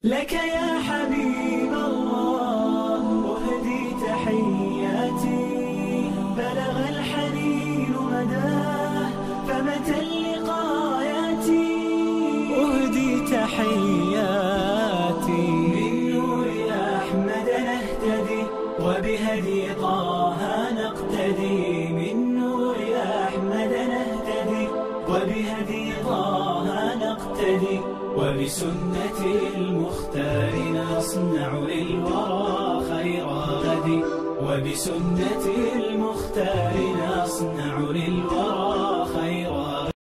لك يا حبيب الله أهدي تحياتي بلغ الحنين مداه فمتى اللقاياتي أهدي تحياتي من نور أحمد نهتدي وبهدي طه نقتدي من نور أحمد نهتدي وبهدي طه نقتدي وبسنة المختار نصنع للورى خير غد وبسنة المختار نصنع للورى خير غد.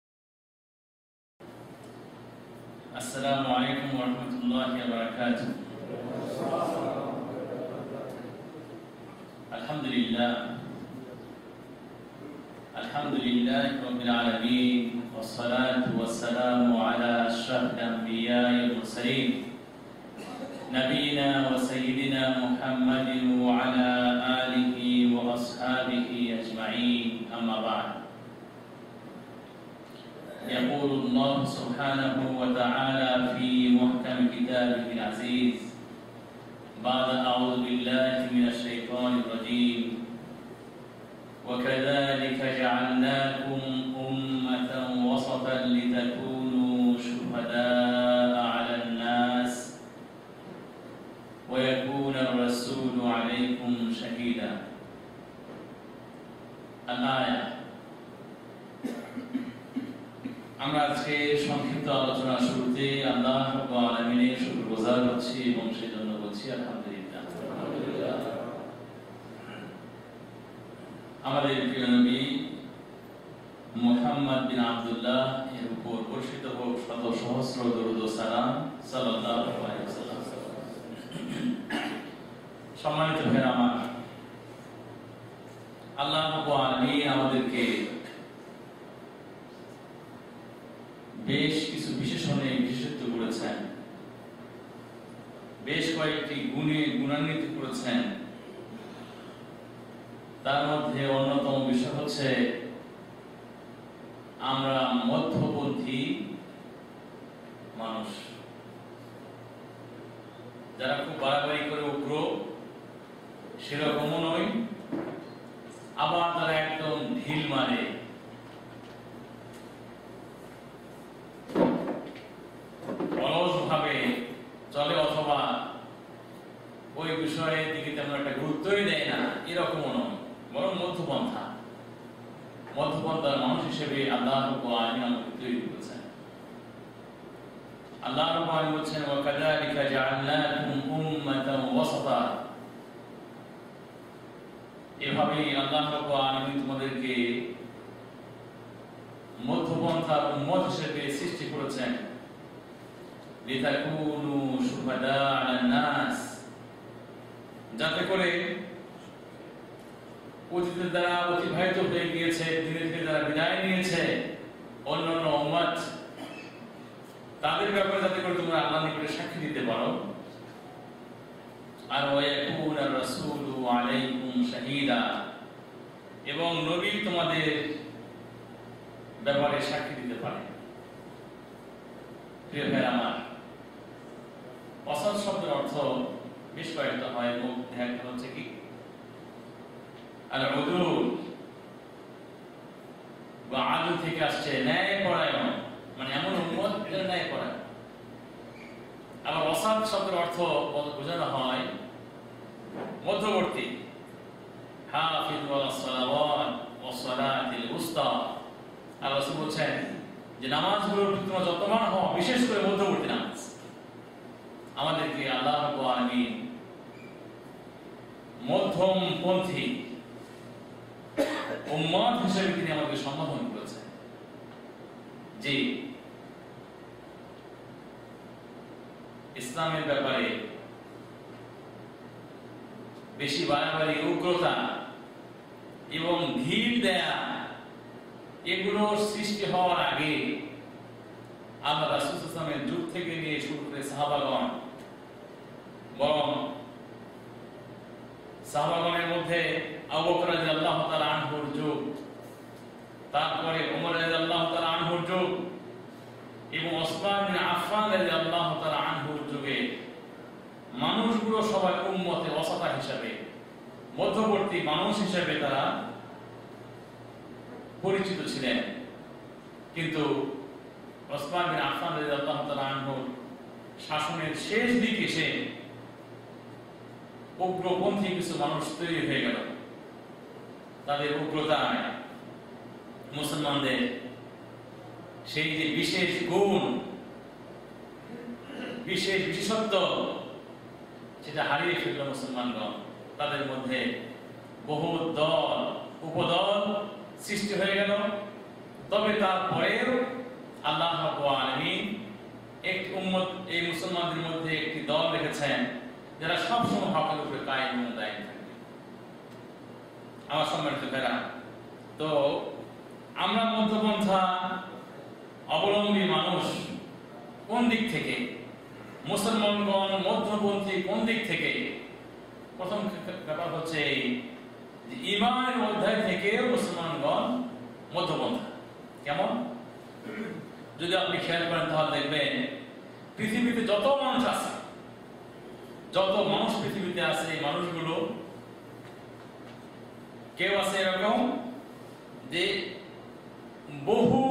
السلام عليكم ورحمة الله وبركاته. الحمد لله رب العالمين والصلاة والسلام على أشرف الأنبياء والمرسلين نبينا وسيدنا محمد وعلى آله وأصحابه أجمعين أما بعد. يقول الله سبحانه وتعالى في محكم كتابه العزيز بعد أعوذ بالله من الشيطان الرجيم وكذلك جعلناكم أمة وسطا لتكونوا شهداء على الناس ويكون الرسول عليكم شهيدا. الآية আমরা আজকে সংক্ষিপ্ত আলোচনা শুরুতে আল্লাহ রাব্বুল আলামিনের শুকরগুজার হচ্ছি এবং সেজন্য বলছি আলহামদুলিল্লাহ। আমাদের প্রিয় নবী মুহাম্মদ বিন আব্দুল্লাহ এর উপর বর্ষিত হোক শত সহস্র দরুদ ও সালাম সাল্লাল্লাহু আলাইহি ওয়াসাল্লাম। সম্মানিত ভাইরা আমার, আল্লাহ রাব্বুল আলামিন আমাদেরকে বেশ কিছু বিশেষণে বিশেষত্ব করেছেন, বেশ কয়েকটি গুণে গুণান্বিত করেছেন। তার মধ্যে অন্যতম বিষয় হচ্ছে আমরা মধ্যপন্থী মানুষ, যারা খুব বাড়াবাড়ি করে উগ্র সেরকমও নয়, আবার তারা একদম ঢিল মারে। অলসভাবে চলে অথবা ওই বিষয়ের দিকে তেমন একটা গুরুত্বই দেয় না, এরকমও নয়, বরং মধ্যপন্থার মানুষ হিসেবে আল্লাহ রাব্বুল আলামিন আমাকে তৈরি করেছেন। আল্লাহ রাব্বুল আলামিন বলেছেন ওয়াকাযালিকা জাআলনাকুম উম্মাতান ওয়াসাতা, এভাবেই আল্লাহ রাব্বুল আলামিন তোমাদেরকে মধ্যপন্থার উম্মত হিসেবে সৃষ্টি করেছেন। লিতাকুনু শুহাদা আলান নাস, যাতে করে অতীতের দ্বারা অতিবাহিত হয়ে গিয়েছে, ধীরে ধীরে যারা বিদায় নিয়েছে অন্যান্য উম্মত, তাদের ব্যাপারে যাতে করে তোমরা আল্লাহর নিকটে সাক্ষী দিতে পারো। আর ওয়ায়াকুনা রাসূলু আলাইকুম শাহীদা, এবং নবী তোমাদের ব্যাপারে সাক্ষী দিতে পারে। প্রিয় ভাইরা আমার, ওয়াসাত শব্দের অর্থ বেশ কয়েকটা হয়। একটা হচ্ছে কি আল-উদুল, বা আদল থেকে আসছে ন্যায় পরায়ণ, মানে এমন উম্মত যারা ন্যায় পরায়ণ। আবার ওয়াসাত শব্দের অর্থ বোঝানো হয় মধ্যবর্তী। হাফিজু আলাস সালাওয়াত ওয়াস সালাতিল উসতা, আল্লাহ রাসূল বলেছেন যে নামাজগুলোর তোমরা যত্নবান হও, বিশেষ করে মধ্যবর্তী নামাজ। আমাদেরকে আল্লাহ রাব্বুল আলামিন মধ্যমপন্থী উম্মত হিসেবে তিনি আমাকে সম্বোধন করেছেন। যে ইসলামের ব্যাপারে বেশি বাড়াবাড়ি, উগ্রতা এবং ঢিল দেয়া, এগুলোর সৃষ্টি হওয়ার আগে আল্লাহ রাসূল সাল্লাল্লাহু আলাইহি ওয়াসাল্লামের যুগ থেকে নিয়ে শুরু করে সাহাবাগণ, বরং সাহাবাগণের মধ্যে আবু বকর রাদিয়াল্লাহু তাআলা আনহুর যুগ, তারপরে ওমর রাদিয়াল্লাহু তাআলা আনহুর যুগ এবং ওসমান বিন আফফান রাদিয়াল্লাহু তাআলা আনহুর যুগে সমগ্র সবার উম্মতে ওয়াসাতা হিসাবে, মধ্যবর্তী মানুষ হিসেবে তারা পরিচিত ছিলেন। কিন্তু ওসমান বিন আফফান রাদিয়াল্লাহু তাআলা আনহুর শাসনের শেষ দিকে এসে উগ্রপন্থী কিছু মানুষ তৈরি হয়ে গেল। তাদের উগ্রতায় মুসলমানদের সেই যে বিশেষ গুণ, বিশেষ বিশেষত্ব, সেটা হারিয়ে ফেলল মুসলমানগণ। তাদের মধ্যে বহু দল উপদল সৃষ্টি হয়ে গেল। তবে তারপরেও আল্লাহ রাব্বুল আলামিন একটি উম্মত, এই মুসলমানদের মধ্যে একটি দল রেখেছেন যারা সবসময় হকের উপরে কায়েম এবং দায়ী থাকবে। আমার সম্মানিত ভাইরা, তো আমরা মধ্যপন্থা অবলম্বী মানুষ কোন দিক থেকে, মুসলমানগণ মধ্যপন্থী কোন দিক থেকে? প্রথম ব্যাপার হচ্ছে এই যে ঈমানের অধ্যায় থেকে মুসলমানগণ মধ্যপন্থা। কেমন? যদি আপনি খেয়াল করেন তাহলে দেখবেন পৃথিবীতে যত মানুষ আছে, যত মানুষ পৃথিবীতে আছে, এই মানুষগুলো কেউ আছে এরকম যে বহু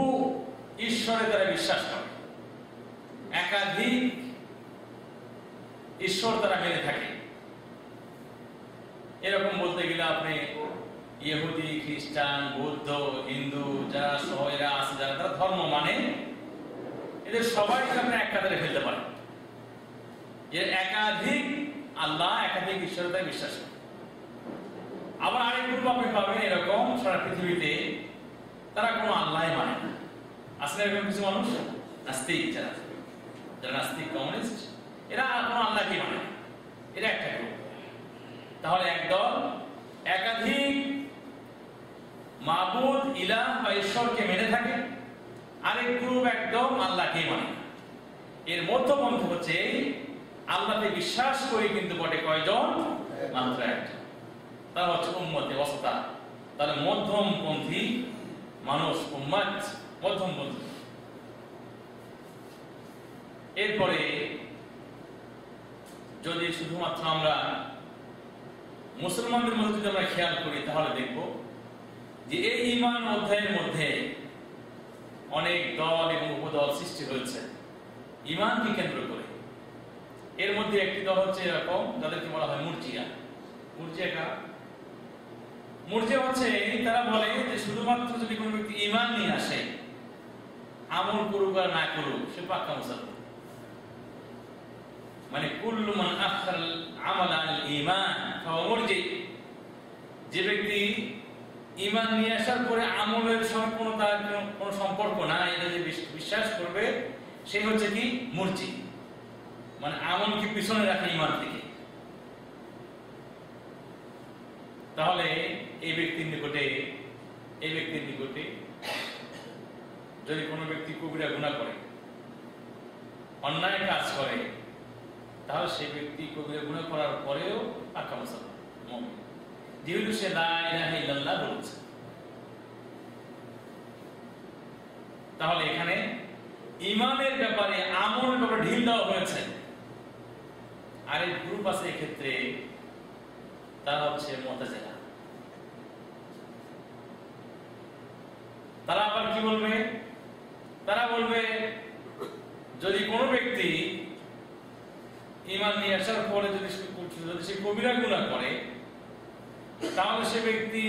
ঈশ্বরে তারা বিশ্বাস করে, একাধিক ঈশ্বর তারা মেনে থাকে। এরকম বলতে গেলে আপনি ইহুদি, খ্রিস্টান, বৌদ্ধ, হিন্দু যারা সবাইরা আছে, যারা তারা ধর্ম মানে, এদের সবাইকে আপনি এক কাতারে ফেলতে পারেন। এর একাধিক আল্লাহ, একাধিক ঈশ্বরে তারা বিশ্বাস করে। আবার আরেক গ্রুপ আপনি পাবেন এরকম সারা পৃথিবীতে তারা কোনো আল্লাহ মানে না। আসলে এরকম কিছু মানুষ নাস্তিক, যারা নাস্তিক কমিউনিস্ট, এরা কোনো আল্লাহকে মানে না। এরা একটা গ্রুপ। তাহলে একদল একাধিক মাবুদ, ইলাহ বা ঈশ্বরকে মেনে থাকে, আরেক গ্রুপ একদম আল্লাহকে মানে না। এর মধ্যপন্থী হচ্ছে আল্লাহকে বিশ্বাস করি কিন্তু বটে কয়জন? মাত্র একজন। তারা হচ্ছে উম্মতে ওয়াসাতা। তাহলে মধ্যমপন্থী মানুষ, উম্মত মধ্যমপন্থী। এরপরে যদি শুধুমাত্র আমরা মুসলমানদের মধ্যে যদি আমরা খেয়াল করি তাহলে দেখব যে এই ঈমান অধ্যায়ের মধ্যে অনেক দল এবং উপদল সৃষ্টি হয়েছে ঈমানকে কেন্দ্র করে। এর মধ্যে একটি দল হচ্ছে এরকম, যাদেরকে বলা হয় মুরজিয়া। মুরজিয়া হচ্ছে তারা বলে যে শুধুমাত্র যদি কোনো ব্যক্তি ঈমান নিয়ে আসে, আমল করুক আর না করুক, সে পাক্কা মুসলমান। মানে কুল্লু মান আখাল আমাল আল ঈমান ফাহুয়া মুরজি। যে ব্যক্তি ঈমান নিয়ে আসার পরে আমলের সঙ্গে কোনো সম্পর্ক নাই, এটা যে বিশ্বাস করবে, সে হচ্ছে কি? মুরজি। মানে আমলকে পিছনে রাখে ঈমান থেকে। তাহলে এই ব্যক্তির নিকটে যদি কোনো ব্যক্তি কবিরা গুনাহ করে, অন্যায় কাজ করে, তাহলে সেই ব্যক্তি কবিরা গুনাহ করার পরেও পাক্কা মুসলমান, মুমিন, যেহেতু সে লা ইলাহা ইল্লাল্লাহ বলছে। তাহলে এখানে ঈমানের ব্যাপারে, আমলের ব্যাপারে ঢিল দেওয়া হয়েছে। আরেক গ্রুপ আছে এক্ষেত্রে, তারা হচ্ছে মুতাজিলা। তারা আবার কি বলবে? তারা বলবে যদি কোনো ব্যক্তি ঈমান নিয়ে আসার পরে যদি সে কবিরা গুনাহ করে, তাহলে সে ব্যক্তি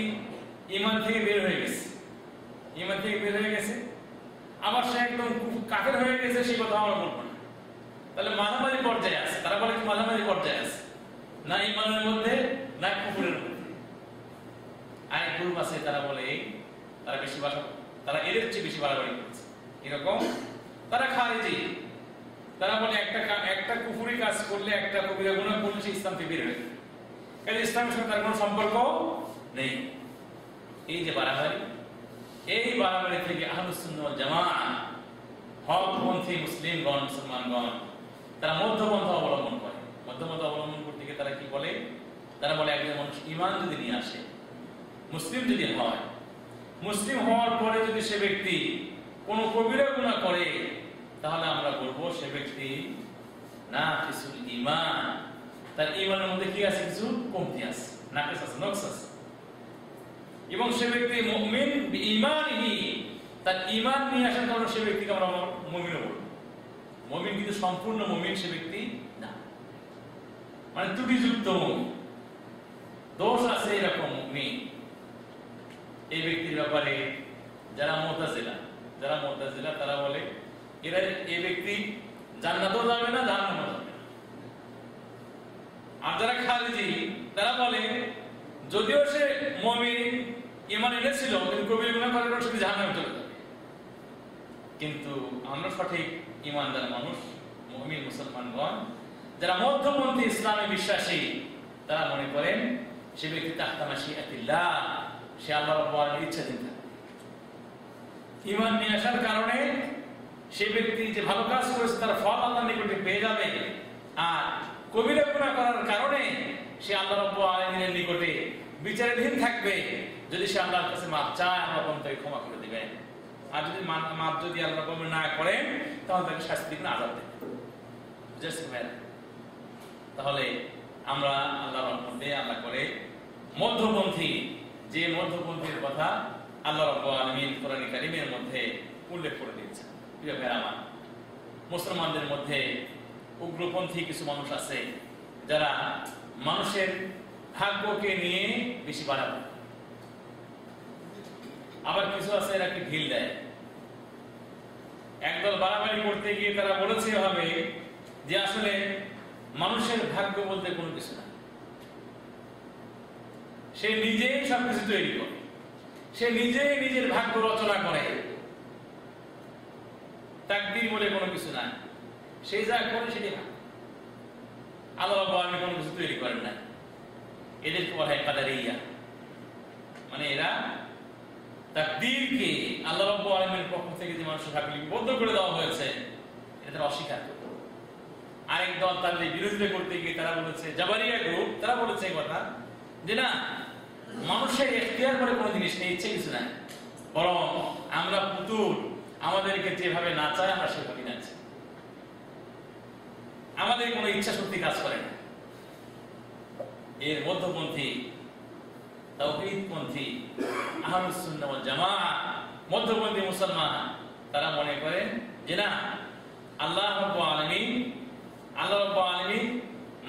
ঈমান থেকে বের হয়ে গেছে। আবার সে একদম কাফের হয়ে গেছে, সেই কথা আমরা বলবো না। তাহলে মাঝামাঝি পর্যায়ে আছে। তারা বলে কি মাঝামাঝি পর্যায়ে আছে, না ঈমানের মধ্যে না কুফরের মধ্যে। আরেক গ্রুপ আছে, তারা বলে তারা এদের চেয়ে বেশি বাড়াবাড়ি করছে। এরকম তারা খারিজি। তারা বলে একটা কুফরি কাজ করলে, একটা কবিরা গুনাহ করলে সে ইসলাম থেকে বের হয়ে যায়, কারণ ইসলামের সাথে তার কোনো সম্পর্ক নেই। এই যে বাড়াবাড়ি, এই বাড়াবাড়ি থেকে আহলুস সুন্নাহ ওয়াল জামাআহ, হকপন্থী মুসলমানগণ তারা মধ্যপন্থা অবলম্বন করে। মধ্যপন্থা অবলম্বন করতে গিয়ে তারা কি বলে? তারা বলে একজন মানুষ ঈমান যদি নিয়ে আসে, মুসলিম যদি হয়, মুসলিম হওয়ার পরে যদি সে ব্যক্তি কোনো কবিরা গুনাহ করে, তাহলে আমরা বলবো সে ব্যক্তি নাকিসুল ঈমান, তার ঈমানের মধ্যে কি আছে, কিছু কমতি আছে, নাকিস আছে, নকশ আছে। এবং সে ব্যক্তি মুমিন বিঈমানিহি, তার ঈমান নিয়ে আসার কারণে সে ব্যক্তিকে আমরা মুমিনও বলব। মুমিন কিন্তু সম্পূর্ণ মুমিন সে ব্যক্তি না, মানে ত্রুটিযুক্ত মুমিন, দোষ আছে এরকম মুমিন। এই ব্যক্তির ব্যাপারে যারা মুতাজিলা তারা বলে এরা এই ব্যক্তি জান্নাতেও যাবে না, জাহান্নামেও যাবে না। আর যারা খারিজি তারা বলে যদিও সে মুমিন ঈমান এনেছিল কিন্তু কবিরা গুনাহ করার কারণে সে জাহান্নামে চলে যাবে। কিন্তু আমরা সঠিক ঈমানদার মানুষ, মুমিন মুসলমানগণ যারা মধ্যপন্থী ইসলামে বিশ্বাসী, তারা মনে করেন সে ব্যক্তি তাহতা মাশিআতিল্লাহ, সে আল্লাহ রাব্বুল আলামিনের ইচ্ছাধীন থাকে। ঈমান নিয়ে আসার কারণে সে ব্যক্তি যে ভালো কাজ করেছে তার ফল আল্লাহর নিকটে পেয়ে যাবে, আর কবিরা গুনাহ করার কারণে সে আল্লাহ রাব্বুল আলামিনের নিকটে বিচারাধীন থাকবে। যদি সে আল্লাহর কাছে মাপ চায়, আল্লাহ তাকে ক্ষমা করে দিবেন, আর যদি মাপ যদি আল্লাহ কবুল না করেন তাহলে তাকে শাস্তি দিবেন, আযাব দিবেন। বুঝেছেন ভাই? তাহলে আমরা আল্লাহর রহমতে আল্লাহ করে মধ্যপন্থী, যে মধ্যপন্থীর কথা আল্লাহ রাব্বুল আলামিন কোরআন কারীমের মধ্যে উল্লেখ করে দিয়েছেন। প্রিয় ভাই আমার, মুসলমানদের মধ্যে উগ্রপন্থী কিছু মানুষ আছে যারা মানুষের ভাগ্যকে নিয়ে বেশি বাড়াবাড়ি, আবার কিছু আছে এরা কি ঢিল দেয়। একদল বাড়াবাড়ি করতে গিয়ে তারা বলেছে এভাবে যে আসলে মানুষের ভাগ্য বলতে কোনো কিছু না, সে নিজেই সবকিছু তৈরি করে, সে নিজেই নিজের ভাগ্য রচনা করে, তাকদীর বলে কোনো কিছু নাই, সে যা করে সেটাই ভাগ্য। আল্লাহ রাব্বুল আলামিন কোনো কিছু তৈরি করেন না। এদেরকে বলা হয় কাদারিয়া, মানে এরা তাকদীরকে আল্লাহ রাব্বুল আলামিনের পক্ষ থেকে যে মানুষের ভাগ্য লিপিবদ্ধ করে দেওয়া হয়েছে এটা তারা অস্বীকার করে। আরেক দল তাদের বিরোধিতা করতে গিয়ে তারা বলেছে, জাবারিয়া গ্রুপ, তারা বলেছে এই কথা যে না, মানুষের এখতিয়ার করে কোনো জিনিস নেই, ইচ্ছে কিছু নাই, বরং আমরা পুতুল, আমাদেরকে যেভাবে নাচায় আমরা সেভাবেই নাচি, আমাদের কোনো ইচ্ছা শক্তি কাজ করে না। এর মধ্যপন্থী, তাওহীদপন্থী, আহলুস সুন্নাহ ওয়াল জামাআহ, মধ্যপন্থী মুসলমান, তারা মনে করেন যে না, আল্লাহ রাব্বুল আলামিন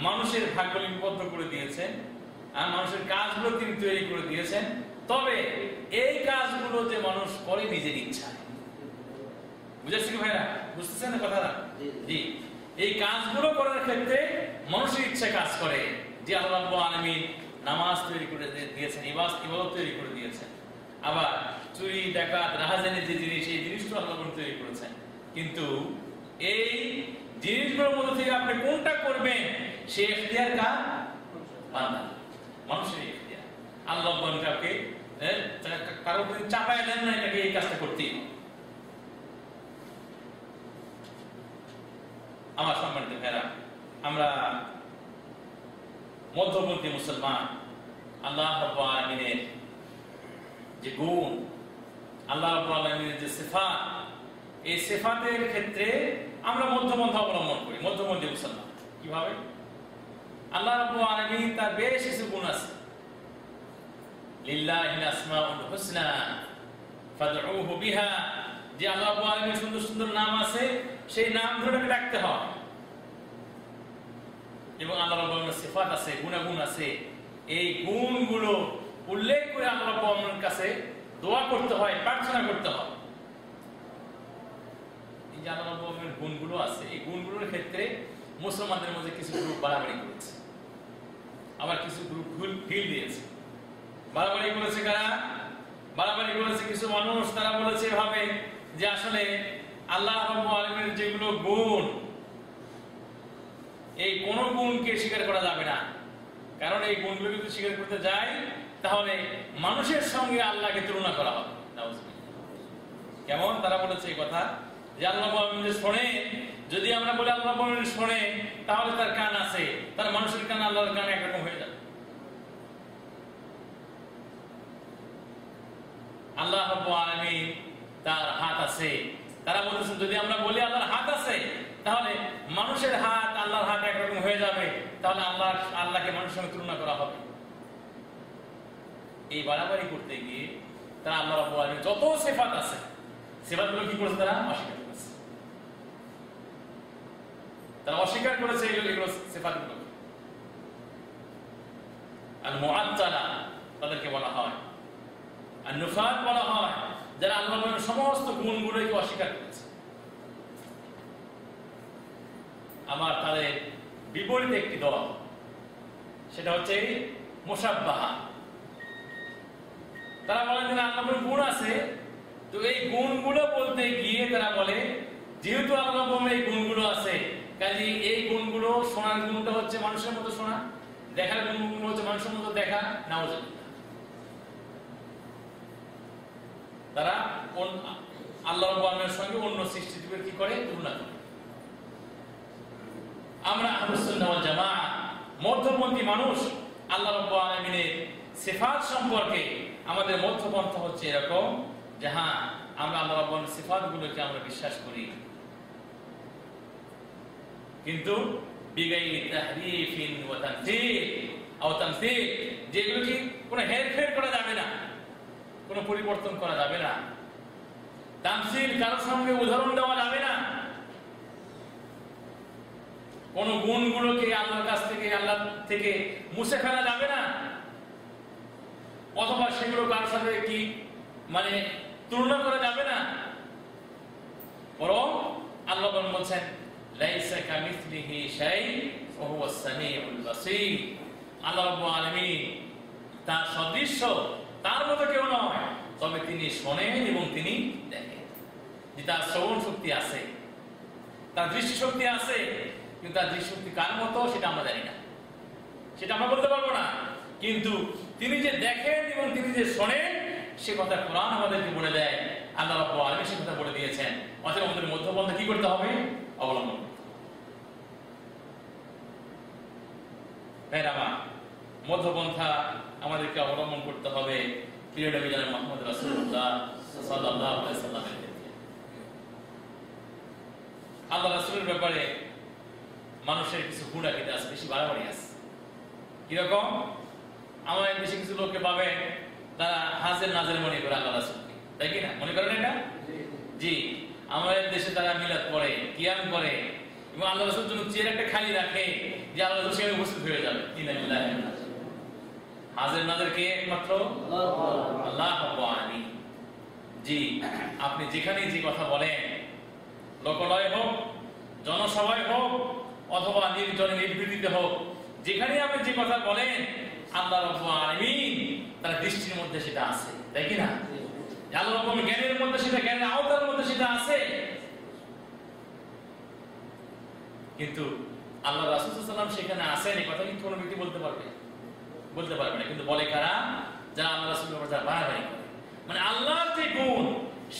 মানুষের ভাগ্য লিপিবদ্ধ করে দিয়েছেন, আর মানুষের কাজগুলো তিনি তৈরি করে দিয়েছেন, তবে এই কাজগুলো যে মানুষ করে নিজের ইচ্ছায়। বুঝেছি কি ভাইরা? বুঝতেছেন না কথাটা? জি, এই কাজগুলো করার ক্ষেত্রে মানুষের ইচ্ছা কাজ করে, যে আল্লাহ রাব্বুল আলামিন নামাজ তৈরি করে দিয়েছেন, ইবাদত তৈরি করে দিয়েছেন, আবার চুরি ডাকাত রাহাজানির যে জিনিস, এই জিনিসটা আল্লাহ তৈরি করেছেন। কিন্তু এই জিনিসগুলোর মধ্যে থেকে আপনি কোনটা করবেন সে এখতিয়ার কার? বান্দার, মানুষের এখতিয়ার। আল্লাহ কাউকে কারো উপর চাপায় দেন না এটাকে এই কাজটা করতেই হবে। আমার সম্মানিত ভাইরা, আমরা মধ্যপন্থী মুসলমান, আল্লাহ রাব্বুল আলামিনের যে গুণ, আল্লাহ রাব্বুল আলামিনের যে সিফাত, এই সিফাতের ক্ষেত্রে আমরা মধ্যপন্থা অবলম্বন করি। মধ্যপন্থী মুসলমান কিভাবে? আল্লাহ রাব্বুল আলামিন তার বেশ কিছু গুণ আছে, লিল্লাহিল আসমাউল হুসনা ফাদউহু বিহা, যে আল্লাহ রাব্বুল আলামিনের সুন্দর সুন্দর নাম আছে, সেই নাম ধরে ডাকতে হয়। এবং আল্লাহ রাব্বুল আলামিনের সিফাত আছে, গুণাগুণ আছে, এই গুণগুলো উল্লেখ করে আল্লাহ রাব্বুল আলামিনের কাছে দোয়া করতে হয়, প্রার্থনা করতে হয়। এই যে আল্লাহ রাব্বুল আলামিনের গুণগুলো আছে, এই গুণগুলোর ক্ষেত্রে মুসলমানদের মধ্যে কিছু গ্রুপ বাড়াবাড়ি করেছে, আবার কিছু গ্রুপ ঢিল দিয়েছে। বাড়াবাড়ি করেছে কারা? বাড়াবাড়ি করেছে কিছু মানুষ, তারা বলেছে এভাবে যে আসলে আল্লাহ রাব্বুল আলামিনের যেগুলো গুণ, এই কোন গুণকে স্বীকার করা যাবে না, কারণ এই গুণগুলো যদি স্বীকার করতে যায় তাহলে মানুষের সঙ্গে আল্লাহকে তুলনা করা হবে। কেমন? তারা বলেছে এই কথা যে আল্লাহ রাব্বুল আলামিন শোনে, যদি আমরা বলি আল্লাহ রাব্বুল আলামিন শোনে তাহলে তার কান আছে, তার মানুষের কান আল্লাহর কান একরকম হয়ে যাবে। আল্লাহ রাব্বুল আলামিন তার হাত আছে, তারা বলতেছেন যদি আমরা বলি আল্লাহর হাত আছে তাহলে মানুষের হাত আল্লাহর হাত একরকম হয়ে যাবে, তাহলে আল্লাহকে মানুষের সঙ্গে তুলনা করা হবে। এই বাড়াবাড়ি করতে গিয়ে তারা আল্লাহ রাব্বুল আলামিনের যত সিফাত আছে সিফাতগুলো কি করেছে, তারা অস্বীকার করেছে। তারা অস্বীকার করেছে এগুলো সিফাতগুলো। আল মুআত্তালা তাদেরকে বলা হয়, আর নুফাত বলা হয় যারা আল্লাহর সমস্ত গুণগুলোকে অস্বীকার করেছে। আমার তাদের বিপরীতে একটি দল, সেটা হচ্ছে মুশাব্বাহা। তারা বলেন যে আল্লাহর গুণ আছে, তো এই গুণগুলো বলতে গিয়ে তারা বলে যেহেতু আল্লাহর এই গুণগুলো আছে, কাজে এই গুণগুলো, শোনার গুণটা হচ্ছে মানুষের মতো শোনা, দেখার গুণগুলো হচ্ছে মানুষের মতো দেখা। নাউজুবিল্লাহ। তারা আল্লাহ রাব্বুল আলামিনের সঙ্গে অন্য সৃষ্টিজীবের কি করে, তুলনা করে। আমরা আহলুস সুন্নাহ ওয়াল জামাআহ মধ্যপন্থী মানুষ। আল্লাহ রাব্বুল আলামিনের সিফাত সম্পর্কে আমাদের মধ্যপন্থা হচ্ছে এরকম যে হ্যাঁ, আমরা আল্লাহ রাব্বুল আলামিনের সিফাতগুলোকে আমরা বিশ্বাস করি, কিন্তু বিগাইরি তাহরিফিন ওয়া তামসীল আও তামসীল, যেগুলোকে কোনো হেরফের করা যাবে না, কোনো পরিবর্তন করা যাবে না। তামসীল, কারোর সঙ্গে উদাহরণ দেওয়া যাবে না। কোন গুণগুলোকে আল্লাহর কাছ থেকে, আল্লাহ থেকে মুছে ফেলা যাবে না, অথবা সেগুলো কারোর সাথে কি মানে তুলনা করা যাবে না। বরং আল্লাহ বলছেন লাইসা কামিসলিহি শাই ওয়া হুয়াস সামিউল বাসীর। আল্লাহ রাব্বুল আলামিন তার সদৃশ্য, তার মতো কেউ নয়, তবে তিনি শোনেন এবং তিনি দেখেন। যে তার শ্রবণ শক্তি আছে, তার দৃষ্টি শক্তি আছে, কিন্তু তার দৃষ্টি শক্তি কার মতো সেটা আমরা জানি না, সেটা আমরা বলতে পারবো না। কিন্তু তিনি যে দেখেন এবং তিনি যে শোনেন, সে কথা কোরআন আমাদেরকে বলে দেয়, আল্লাহ রাব্বুল আলামিন সে কথা বলে দিয়েছেন। অতএব আমাদের মধ্যপন্থা কি করতে হবে, অবলম্বন করতে হবে। মধ্যপন্থা আমাদেরকে অবলম্বন করতে হবে প্রিয় নবী জনাব মুহাম্মদ রাসূলুল্লাহ সাল্লাল্লাহু আলাইহি ওয়াসাল্লামের ক্ষেত্রে। আল্লাহ রাসূলের ব্যাপারে মানুষের কিছু গুণ আছে, বেশি বাড়াবাড়ি আছে। কিরকম? আমাদের দেশে কিছু লোককে পাবেন তারা হাজের নাজের মনে করে আল্লাহ রাসূলকে, তাই কি না? মনে করেন এটা? জি। আমাদের দেশে তারা মিলাদ পড়ে, কিয়াম করে এবং আল্লাহ রাসূলের জন্য চেয়ার একটা খালি রাখে যে আল্লাহ রাসূল সেখানে উপস্থিত হয়ে যাবে। হাজের নাজের কে? একমাত্র আল্লাহ রাব্বুল আলামিন। জি, আপনি যেখানে যে কথা বলেন, লোকালয় হোক, জনসভায় হোক, অথবা নির্জনে নির্বিধিতে হোক, যেখানে আপনি যে কথা বলেন, আল্লাহ রাব্বুল আলামিন তার দৃষ্টির মধ্যে সেটা আছে, তাই কি না? আল্লাহ রাব্বুল জ্ঞানের মধ্যে সেটা, জ্ঞানের আওতার মধ্যে সেটা আছে। কিন্তু আল্লাহ রাসূল সাল্লাল্লাহু আলাইহি ওয়াসাল্লাম সেখানে আছেন, এই কথা কি কোনো ব্যক্তি বলতে পারবে? বলতে পারবে না। কিন্তু বলে কারা? যারা আল্লাহ রাসূলের উপর যারা বাড়াবাড়ি করে, মানে আল্লাহর যে গুণ,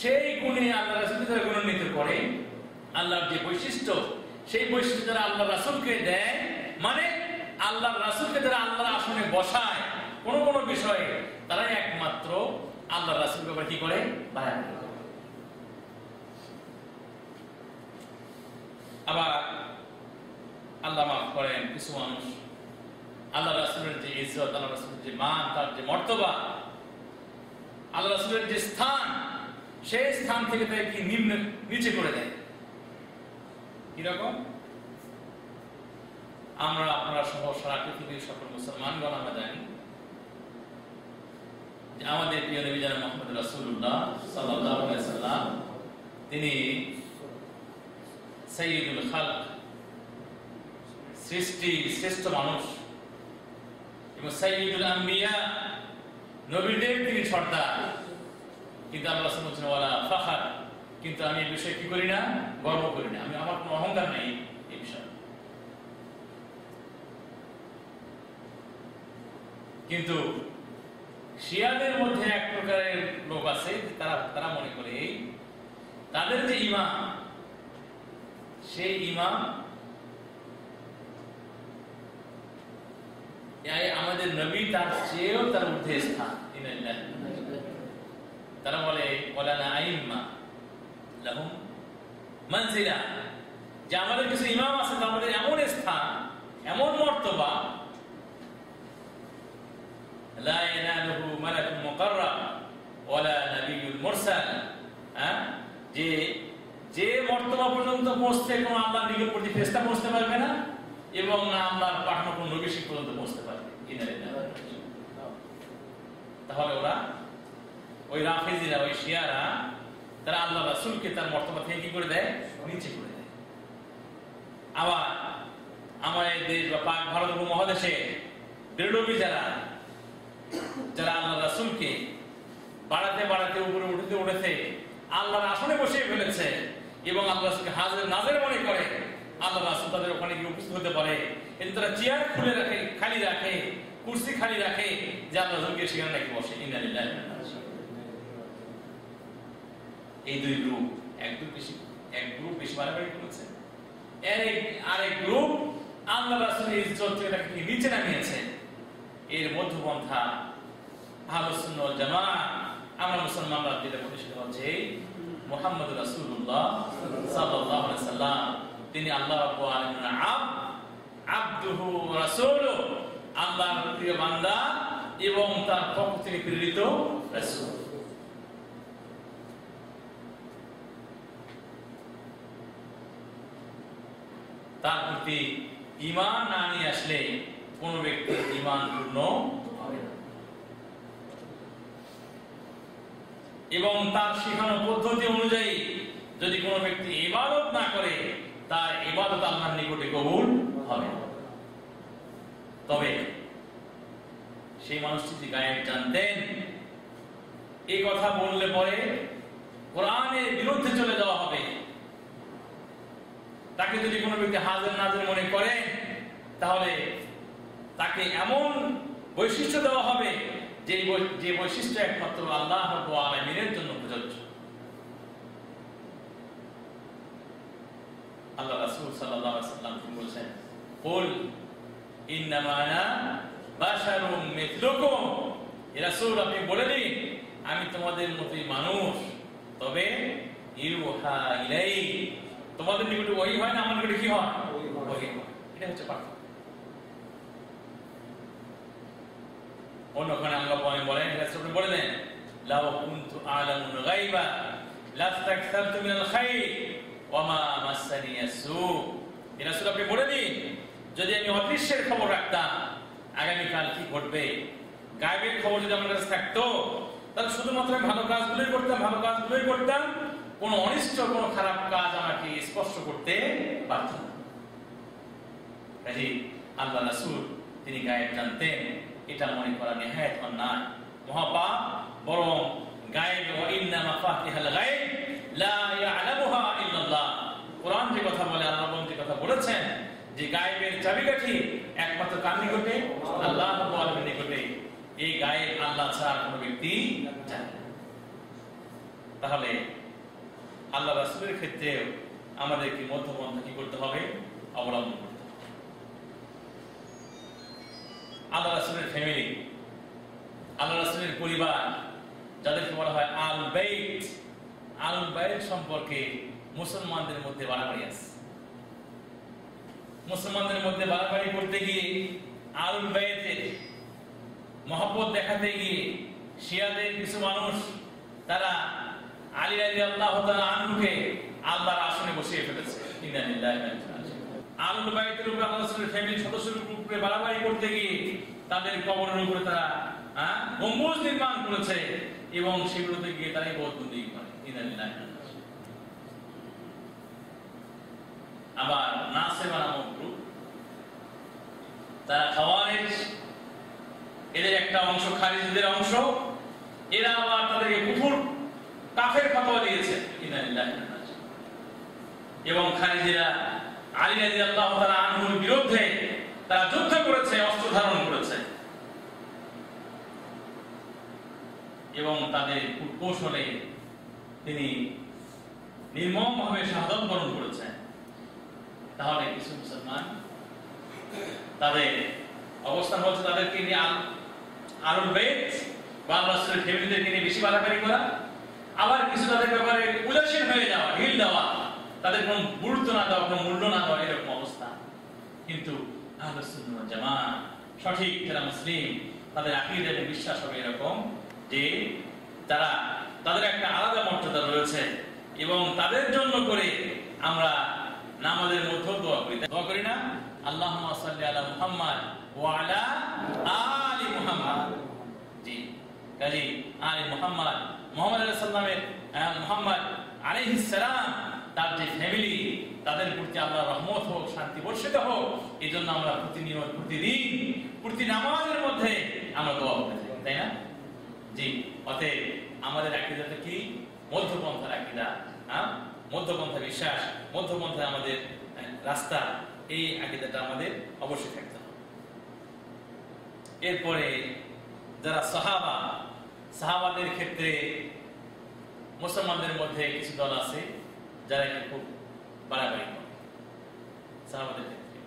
সেই গুণে আল্লাহ রাসূলকে যারা গুণান্বিত করে, আল্লাহর যে বৈশিষ্ট্য, সেই বৈশিষ্ট্য যারা আল্লাহ রাসূলকে দেয়, মানে আল্লাহ রাসূলকে যারা আল্লাহর আসনে বসায় কোন কোন বিষয়ে, তারাই একমাত্র আল্লাহ রাসূলের ব্যাপারে কি করে? বাড়াবাড়ি করে। আবার আল্লাহ মাফ করেন, কিছু মানুষ আল্লাহ রাসূলের যে ইজ্জত, আল্লাহ রাসূলের যে মান, তার যে মর্তবা, আল্লাহ রাসূলের যে স্থান, সেই স্থান থেকে তাকে কি নিচে করে দেয়। কিরকম? আমরা, আপনারা সহ সারা পৃথিবীর সকল মুসলমানগণ আমরা জানি যে আমাদের প্রিয় নবী জনাব মুহাম্মদ রাসূলুল্লাহ সাল্লাল্লাহু আলাইহি ওয়াসাল্লাম তিনি সাইয়্যিদুল খালক, সৃষ্টির শ্রেষ্ঠ মানুষ, এবং সাইয়্যিদুল আম্বিয়া, নবীদের তিনি সর্দার। কিন্তু আল্লাহ রাসূল বলেছেন ওয়ালা ফাখর, কিন্তু আমি এই বিষয়ে কি করি না? গর্ব করি না, আমি, আমার কোনো অহংকার নেই এই বিষয়ে। কিন্তু শিয়াদের মধ্যে এক প্রকারের লোক আছে, তারা মনে করে তাদের যে ইমাম, সেই ইমাম আমাদের নবী তার চেয়েও তার ঊর্ধ্বে স্থান। তারা বলে ওয়ালানা আইম্মা লাহুম মানজিলা, যে আমাদের কিছু ইমাম আছে, আমাদের এমন স্থান, এমন মর্তবা, তোমার পর্যন্ত পৌঁছতে কোনো আল্লাহর নিকটবর্তী ফেরেশতা পৌঁছতে পারবে না এবং না আল্লাহর পাঠানো কোনো নবী পর্যন্ত পৌঁছতে পারবে। তাহলে ওরা ওই রাফেজিরা, ওই শিয়ারা, তারা আল্লাহ রাসূলকে তার মর্তবা থেকে কি করে দেয়? নিচে করে দেয়। আবার আমাদের দেশ বা পাক ভারত উপমহাদেশে বেরলভী যারা আল্লাহ রাসূলকে বাড়াতে বাড়াতে উপরে উঠেছে আল্লাহর আসনে বসে ফেলেছে এবং আল্লাহ রাসূলকে হাজির নাজির মনে করে, আল্লাহ রাসূল তাদের ওখানে গিয়ে উপস্থিত হতে পারে। এতে তারা চেয়ার খুলে রাখে, খালি রাখে, কুরসি খালি রাখে, যে আল্লাহ রাসূলকে সেখানে নাকি বসে। ইন্না লিল্লাহি ওয়া ইন্না ইলাইহি রাজিউন। এই দুই গ্রুপ, এক গ্রুপ বেশি বাড়াবাড়ি করেছে, আরেক গ্রুপ আল্লাহ রাসূলের ইজ্জতটাকে নিচে নামিয়েছে। এর মধ্যপন্থা আহলুস সুন্নাহ ওয়াল জামাআহ, আমরা মুসলমানরা যেটা বলি সেটা হচ্ছে মুহাম্মদুর রাসূলুল্লাহ সাল্লাল্লাহু আলাইহি ওয়াসাল্লাম তিনি আল্লাহ রাব্বুল আলামিনের আবদুহু ওয়া রাসূলুহু, আল্লাহর প্রিয় বান্দা এবং তার পক্ষ থেকে প্রেরিত রাসূল। তার প্রতি ঈমান না নিয়ে আসলে কোন ব্যক্তির ঈমান পূর্ণ হবে না এবং তার শেখানো পদ্ধতি অনুযায়ী যদি কোনো ব্যক্তি ইবাদত না করে তার ইবাদত আল্লাহর নিকটে কবুল হবে না। তবে সেই মানুষটি যদি গায়েব জানতেন, এই কথা বললে পরে কোরআনের বিরুদ্ধে চলে যাওয়া হবে। তাকে যদি কোনো ব্যক্তি হাজির নাজির মনে করে তাহলে তাকে এমন বৈশিষ্ট্য দেওয়া হবে যে বৈশিষ্ট্য একমাত্র আল্লাহ রাব্বুল আলামিনের জন্য প্রযোজ্য। আল্লাহ রাসূল সাল্লাল্লাহু আলাইহি ওয়াসাল্লাম তিনি বলেছেন, কুল ইন্নামা আনা বাশারুম মিথলুকুম, হে রাসূল আপনি বলে দিন আমি তোমাদের মতোই মানুষ, তবে ইউহা ইলাই, তোমাদের নিকটে ওহী হয় না, আমার নিকটে কি হয়? ওহী হয়। এটা হচ্ছে পার্থক্য। অন্যখানে আল্লাহ বলেন, রাসূল বলে দেন, লাউ কুনতু আ'লামুল গায়বা লাস্তাকসারতু মিনাল খায়র ওয়া মা মাসানি আসু। এই রাসূল আপনি বলে দিন যদি আমি অদৃশ্যের খবর রাখতাম, আগামী কাল কি ঘটবে, গায়েবের খবর যদি আমার কাছে থাকতো, তাহলে শুধুমাত্র ভালো কাজগুলোই করতাম, কোনো অনিষ্ট কোনো খারাপ কাজ আমাকে স্পর্শ করতে পারত না। কাজেই আল্লাহ রাসূল তিনি গায়েব জানতেন, এটা মনে করা নেহায়েত অন্যায়, মহাপাপ। বরং গায়েব ওয়া ইন্না মাফাতিহাল গায়ব লা ইয়ালামুহা ইল্লাল্লাহ, কোরআন যে কথা বলে, আল্লাহ যে কথা বলেছেন যে গায়েবের চাবিকাঠি একমাত্র কার নিকটে? আল্লাহ রাব্বুল আলামিনের নিকটে। এই গায়েব আল্লাহ ছাড়া কোনো ব্যক্তি জানে না। তাহলে আল্লাহ রাসূলের ক্ষেত্রে আমাদেরকে মধ্যপন্থা কি করতে হবে? অবলম্বন করতে হবে। আল্লাহ রাসূলের ফ্যামিলি, আল্লাহ রাসূলের পরিবার, যাদেরকে বলা হয় আল বাইত, আল বাইত সম্পর্কে মুসলমানদের মধ্যে বাড়াবাড়ি আছে। মুসলমানদের মধ্যে বাড়াবাড়ি করতে গিয়ে আল বাইতের মহব্বত দেখাতে গিয়ে শিয়াদের কিছু মানুষ তারা আলী রাদিয়াল্লাহু তাআলা আনহুকে আল্লাহর আসনে বসিয়ে ফেলেছে। ইন্না লিল্লাহি ওয়া ইন্না ইলাইহি রাজিউন। আল বাইতের উপরে আল্লাহ রাসূলের ফ্যামিলি সদস্যদের উপরে বাড়াবাড়ি করতে গিয়ে তাদের কবরের উপরে তারা গম্বুজ নির্মাণ করেছে এবং সেগুলোতে গিয়ে তারা ইবাদতবন্দি করে। ইন্না লিল্লাহি ওয়া ইন্না ইলাইহি রাজিউন। আবার নাসেবা নামক গ্রুপ, তারা খাওয়ারিজ, এদের একটা অংশ খারিজদের অংশ, এরা আবার তাদেরকে কুফর কাফের ফতোয়া দিয়েছে। ইন্না লিল্লাহি ওয়া ইন্না ইলাইহি রাজিউন। এবং খারিজিরা আলী রাদিয়াল্লাহু তাআলা আনহুর বিরুদ্ধে তারা যুদ্ধ করেছে, অস্ত্র ধারণ করেছে এবং তাদের কৌশলে তিনি নির্মমভাবে শাহাদাত বরণ করেছেন। তাহলে কিছু মুসলমান তাদের অবস্থান হচ্ছে তাদেরকে নিয়ে আলুল বাইত বা রাসূলের ফ্যামিলিদেরকে নিয়ে বেশি বাড়াবাড়ি করা, আবার কিছু তাদের ব্যাপারে উদাসীন হয়ে যাওয়া, ঢিল দেওয়া, তাদের কোনো গুরুত্ব না দেওয়া, কোনো মূল্য না দেওয়া, এরকম অবস্থা। কিন্তু আহলুস সুন্নাহ ওয়াল জামাআহ সঠিক যারা মুসলিম তাদের আকীদা এবং বিশ্বাস হবে এরকম যে তারা তাদের একটা আলাদা মর্যাদা রয়েছে এবং তাদের জন্য করে আমরা নামাজের মধ্যেও দোয়া করি, দোয়া করি না? আল্লাহুম্মা সাল্লি আলা মুহাম্মাদ ওয়া আলা আলি মুহাম্মাদ। জি, কাজী আলি মুহাম্মদ, মুহাম্মদ আলাইহিস সালামের মুহাম্মদ আলাইহিস সালাম, তার যে ফ্যামিলি, তাদের প্রতি আল্লাহর রহমত হোক, শান্তি বর্ষিত হোক, এই জন্য আমরা প্রতিনিয়ত, প্রতিদিন, প্রতি নামাজের মধ্যে আমরা দোয়া করে থাকি, তাই না? জি, অতএব আমাদের আকীদাটা কি? মধ্যপন্থার আকীদা, মধ্যপন্থা বিশ্বাস, মধ্যপন্থা আমাদের রাস্তা, এই আকীদাটা আমাদের অবশ্যই থাকতে হবে। এরপরে যারা সাহাবা, সাহাবাদের ক্ষেত্রে মুসলমানদের মধ্যে কিছু দল আছে যারা খুব বাড়াবাড়ি করে সাহাবাদের ক্ষেত্রে।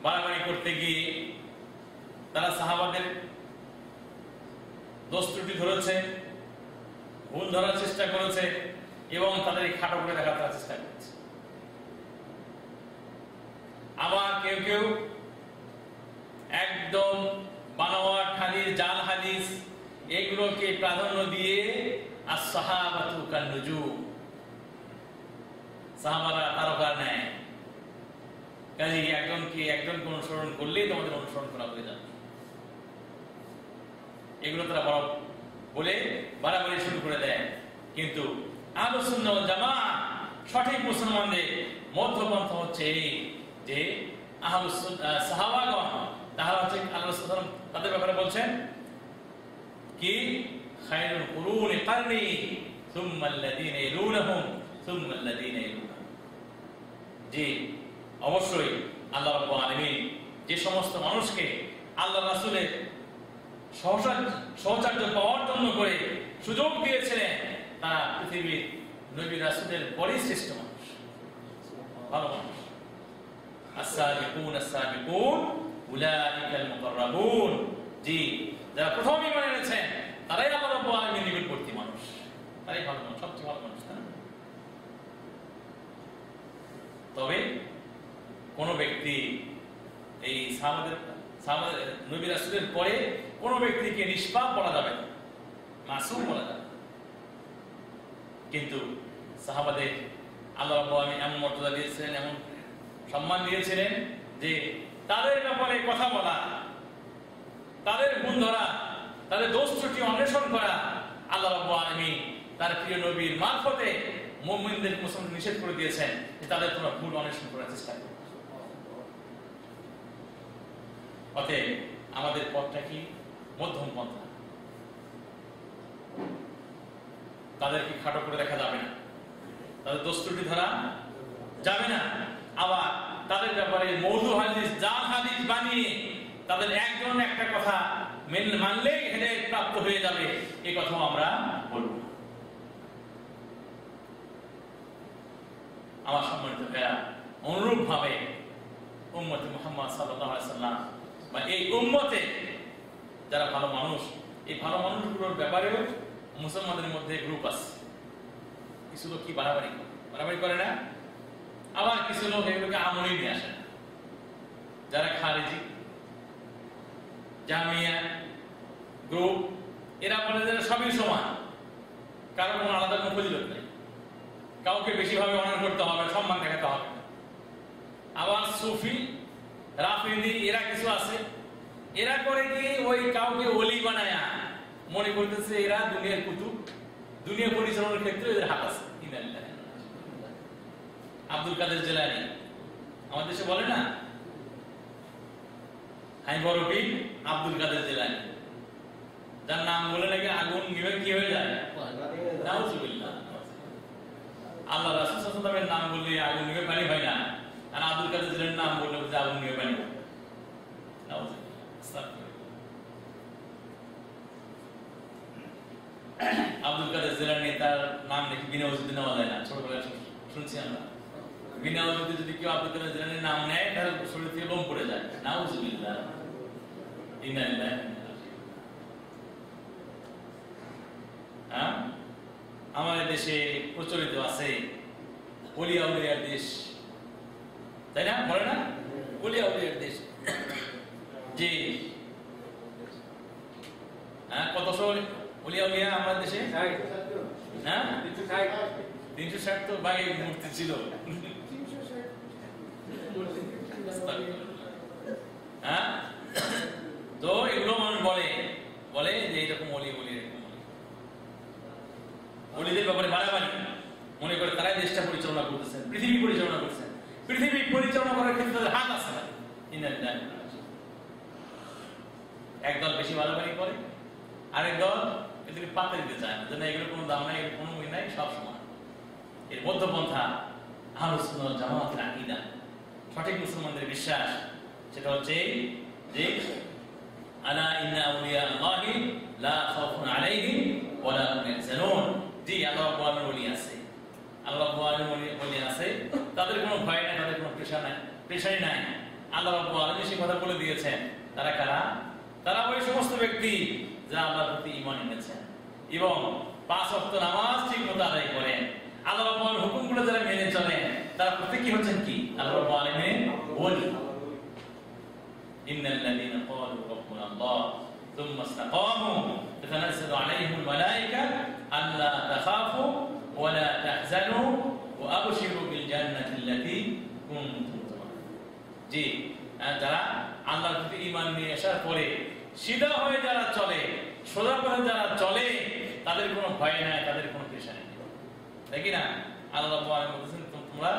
বাড়াবাড়ি করতে গিয়ে তারা সাহাবাদের দোষ ত্রুটি ধরেছে, ভুল ধরার চেষ্টা করেছে এবং তাদের খাটো করে দেখার চেষ্টা করেছে। আবার কেউ কেউ একদম বানোয়াট হাদিস, জাল হাদিস, এগুলোকে প্রাধান্য দিয়ে as-sahabatu kan-nujum, সাহাবারা তারকার ন্যায়, কাজে একজনকে অনুসরণ করলেই তোমাদের অনুসরণ করা হয়ে যাবে, এগুলো তারা বলে বাড়াবাড়ি শুরু করে দেয়। কিন্তু আহলুস সুন্নাহ ওয়াল জামাআহ, সঠিক মুসলমানদের মধ্যপন্থা হচ্ছে এই যে আহলুস সাহাবাগণ, তারা হচ্ছে আল্লাহ রাসূল সাল্লাল্লাহু আলাইহি ওয়াসাল্লাম তাদের ব্যাপারে বলছেন কি, খায়রুল কুরুনি কারনি সুম্মা আল্লাযীনা ইয়ালুনহুম সুম্মা আল্লাযীনা ইয়ালুনহুম। জি, অবশ্যই আল্লাহ রাব্বুল আলামিন যে সমস্ত মানুষকে আল্লাহ রাসূলের সহচর্য পাওয়ার জন্য করে সুযোগ দিয়েছিলেন, তারা পৃথিবীর নবী রাসূলের পরই শ্রেষ্ঠ মানুষ, ভালো মানুষ। as-sabiqun উলাইকাল মুকাররাবুন। জি, যারা প্রথম ঈমান এনেছেন তারাই আল্লাহ রাব্বুল আলামিনের নিকটবর্তী মানুষ, তারাই ভালো মানুষ, সবচেয়ে ভালো মানুষ। তবে কোন ব্যক্তি এই সাহাবাদের নবী রাসূলের পরে কোন ব্যক্তিকে নিষ্পাপ বলা যাবে না, মাসুম বলা যাবে। কিন্তু সাহাবাদের আল্লাহ রাব্বুল আলামিন এমন মর্যাদা দিয়েছিলেন, এমন সম্মান দিয়েছিলেন যে তাদের ব্যাপারে কথা বলা, তাদের গুণ ধরা, তাদের দোষ ত্রুটি অন্বেষণ করা আল্লাহ রাব্বুল আলামিন তার প্রিয় নবীর মারফতে মুমিনদের মুসলমানদের নিষেধ করে দিয়েছেন যে তাদের তোমরা ভুল অন্বেষণ করার চেষ্টা করো। অতএব আমাদের পথটা কি? মধ্যম পন্থা। তাদেরকে খাটো করে দেখা যাবে না, তাদের দোষ ত্রুটি ধরা যাবে না, আবার তাদের ব্যাপারে মৌদু হাদিস, জাল হাদিস বানিয়ে তাদের একজন একটা কথা মানলেই হেদায়েত প্রাপ্ত হয়ে যাবে, এই কথাও আমরা বলব না। আমার সম্মানিত ভাইরা, অনুরূপ ভাবে উম্মতে মুহাম্মদ সাল্লাল্লাহু আলাইহি সাল্লাম বা এই উম্মতে যারা ভালো মানুষ, এই ভালো মানুষগুলোর ব্যাপারেও মুসলমানদের মধ্যে গ্রুপ আছে। কিছু লোক কি বাড়াবাড়ি করে না, আবার কিছু লোক এগুলোকে আমলেই নিয়ে আসে না। যারা খারিজি, জামিয়া গ্রুপ, এরা বলে যে সবই সমান, কারণ কোনো আলাদা কোনো ফজিলত নেই, কাউকে বেশিভাবে অনার করতে হবে, সম্মান দেখাতে হবে। আবার সুফি, রাফিদি, এরা কিছু আছে, এরা করে কি ওই কাউকে ওলি বানায়া মনে করতেছে এরা দুনিয়ার কুতুব, দুনিয়া পরিচালনার ক্ষেত্রে এদের হাত আছে। আব্দুল কাদের জিলানী আমাদের দেশে বলে না, আমি বড় পীর আব্দুল কাদের জিলানী, যার নাম বলে নাকি আগুন নিভে কি হয়ে যায়, নাউজুবিল্লাহ। আল্লাহ রাসূল সাল্লাল্লাহু আলাইহি ওয়াসাল্লামের নাম বললে আগুন নিভে পানি হয় না, আর আব্দুল কাদের জিলানীর নাম বললে যে আগুন নিভে পানি হয়। আব্দুল কাদের জিলানী, তার নাম নাকি বিনা ওজুতে নেওয়া যায় না, ছোটবেলায় শুনছি আমরা। বিনা ওজুতে যদি কেউ আব্দুল কাদের জিলানীর নাম নেয় তাহলে শরীর থেকে লোম পড়ে যায়। নাউজুবিল্লাহ, ইন্না লিল্লাহি। আমাদের দেশে প্রচলিত আছে ওলিয়া উলিয়ার দেশ, তাই না, বলে না, ওলিয়া উলিয়ার দেশ। জি, কত ওলিয়া উলিয়া আমাদের দেশে হ্যাঁ 360 তো বাইরে মূর্তি ছিল। হ্যাঁ, তো এগুলো মানুষ বলে যে এরকম অলি এরকম অলিদের ব্যাপারে বাড়াবাড়ি মনে করে তারাই দেশটা পরিচালনা করতেছেন, পৃথিবী পরিচালনা করছেন। পৃথিবী পরিচালনা করার ক্ষেত্রে তাদের হাত আছে না। একদল বেশি বাড়াবাড়ি করে, আরেক দল এদের পাতে দিতে চায় না, যেন এগুলো কোনো দাম নাই, কোনো মূল্য নাই, সব সমান। এর মধ্যপন্থা আহলুস সুন্নাহ ওয়াল জামাতের আকীদা, সঠিক মুসলমানদের বিশ্বাস, সেটা হচ্ছে যে আলা ইন্না আউলিয়া আল্লাহি লা খাউফুন আলাইহিম ওয়া লা হুম ইয়াহজানুন। জি, আল্লাহ রাব্বুল আলামিন ওলি আছে, আল্লাহ রাব্বুল আলামিন ওলি আছে, তাদের কোনো ভয় নাই, তাদের কোনো প্রেশার নাই। আল্লাহ রাব্বুল আলামিন সেই কথা বলে দিয়েছেন। তারা কারা? তারা ওই সমস্ত ব্যক্তি যারা আল্লাহর প্রতি ঈমান এনেছেন এবং 5 ওয়াক্ত নামাজ ঠিকমতো আদায় করেন, আল্লাহ রাব্বুল আলামিনের হুকুমগুলো যারা মেনে চলেন, তারা প্রত্যেকই হচ্ছেন কি? আল্লাহ রাব্বুল আলামিনের ওলি। ইন্নাল্লাযীনা ক্বালু রাব্বুনা আল্লাহ থুম্মা ইসতাকামু তাতানাজ্জালু আলাইহিমুল মালায়েকা আল্লা তাখাফু ওয়া লা তাহজানু ওয়া আবশিরু বিল জান্নাতিল্লাতী কুনতুম তু'আদুন। জি, যারা আল্লাহর প্রতি ঈমান নিয়ে আসার পরে সিধা হয়ে যারা চলে, সোজা পথে যারা চলে, তাদের কোনো ভয় নাই, তাদের কোনো প্রেশার নেই, তাই কি না? আল্লাহ রাব্বুল আলামিন বলেছেন তোমরা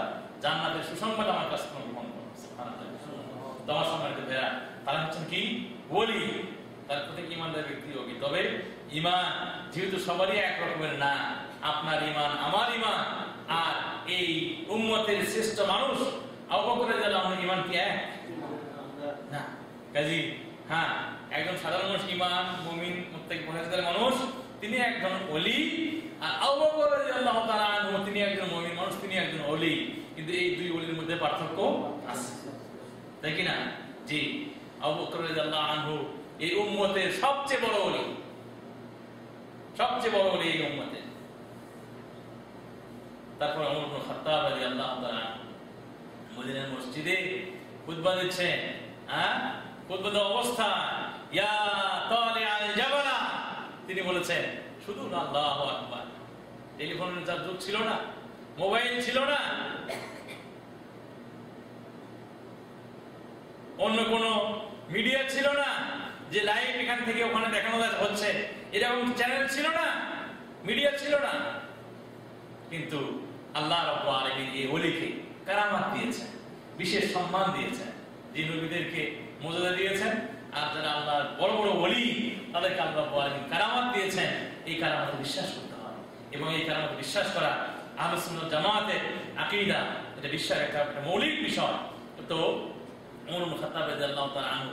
জান্নাতের সুসংবাদ আমার কাছে গ্রহণ করো। সুবহানাল্লাহ। তোমার সম্মানিত ভাইরা, তারা হচ্ছেন কি? ওলি। তার প্রতি ঈমানদার ব্যক্তি হবে। তবে ঈমান যেহেতু সবারই এক রকমের না, আপনার ঈমান আমার ঈমান আর এই উম্মতের শ্রেষ্ঠ মানুষ আবু বকর রাদিয়াল্লাহু আনহুর ঈমান কি এক না? কাজী হ্যাঁ, একজন সাধারণ মানুষ ঈমান মুমিন মুত্তাকি পরহেজগার মানুষ, তিনি একজন ওলি, আর আবু বকর রাদিয়াল্লাহু তাআলা আনহু তিনি একজন মুমিন মানুষ, তিনি একজন ওলি। কিন্তু এই দুই ওলির মধ্যে পার্থক্য আছে, তাই কি না? জি, আবু বকর রাদিয়াল্লাহু আনহু এই উম্মতের সবচেয়ে বড় ওলি, সবচেয়ে বড় ওলি এই উম্মতের। তারপর ওমর ইবনে খাত্তাব রাদিয়াল্লাহু তাআলা মদিনার মসজিদে খুতবা দিচ্ছেন। হ্যাঁ, খুতবা দেওয়ার অবস্থা ইয়া তালিআল জাবালা, তিনি বলেছেন শুধু আল্লাহু আকবার। টেলিফোনের যার যুগ ছিল না, মোবাইল ছিল না, অন্য কোন মিডিয়া ছিল না যে লাইভ এখান থেকে ওখানে দেখানো হচ্ছে, এরকম চ্যানেল ছিল না, মিডিয়া ছিল না। কিন্তু আল্লাহ রাব্বুল আলামিন এই ওলিকে কারামাত দিয়েছেন, বিশেষ সম্মান দিয়েছেন, যে নবীদেরকে মর্যাদা দিয়েছেন, আর যারা আল্লাহর বড় বড় ওলি তাদেরকে আল্লাহ রাব্বুল আলামিন কারামাত দিয়েছেন। এই কারামাতে বিশ্বাস করতে হয় এবং এই কারামাতে বিশ্বাস করা আহলুস সুন্নাহ জামাতের আকীদা, এটা বিশ্বাস একটা মৌলিক বিষয়। তো ওমর ইবনে খাত্তাব রাদিয়াল্লাহু তাআলা আনহু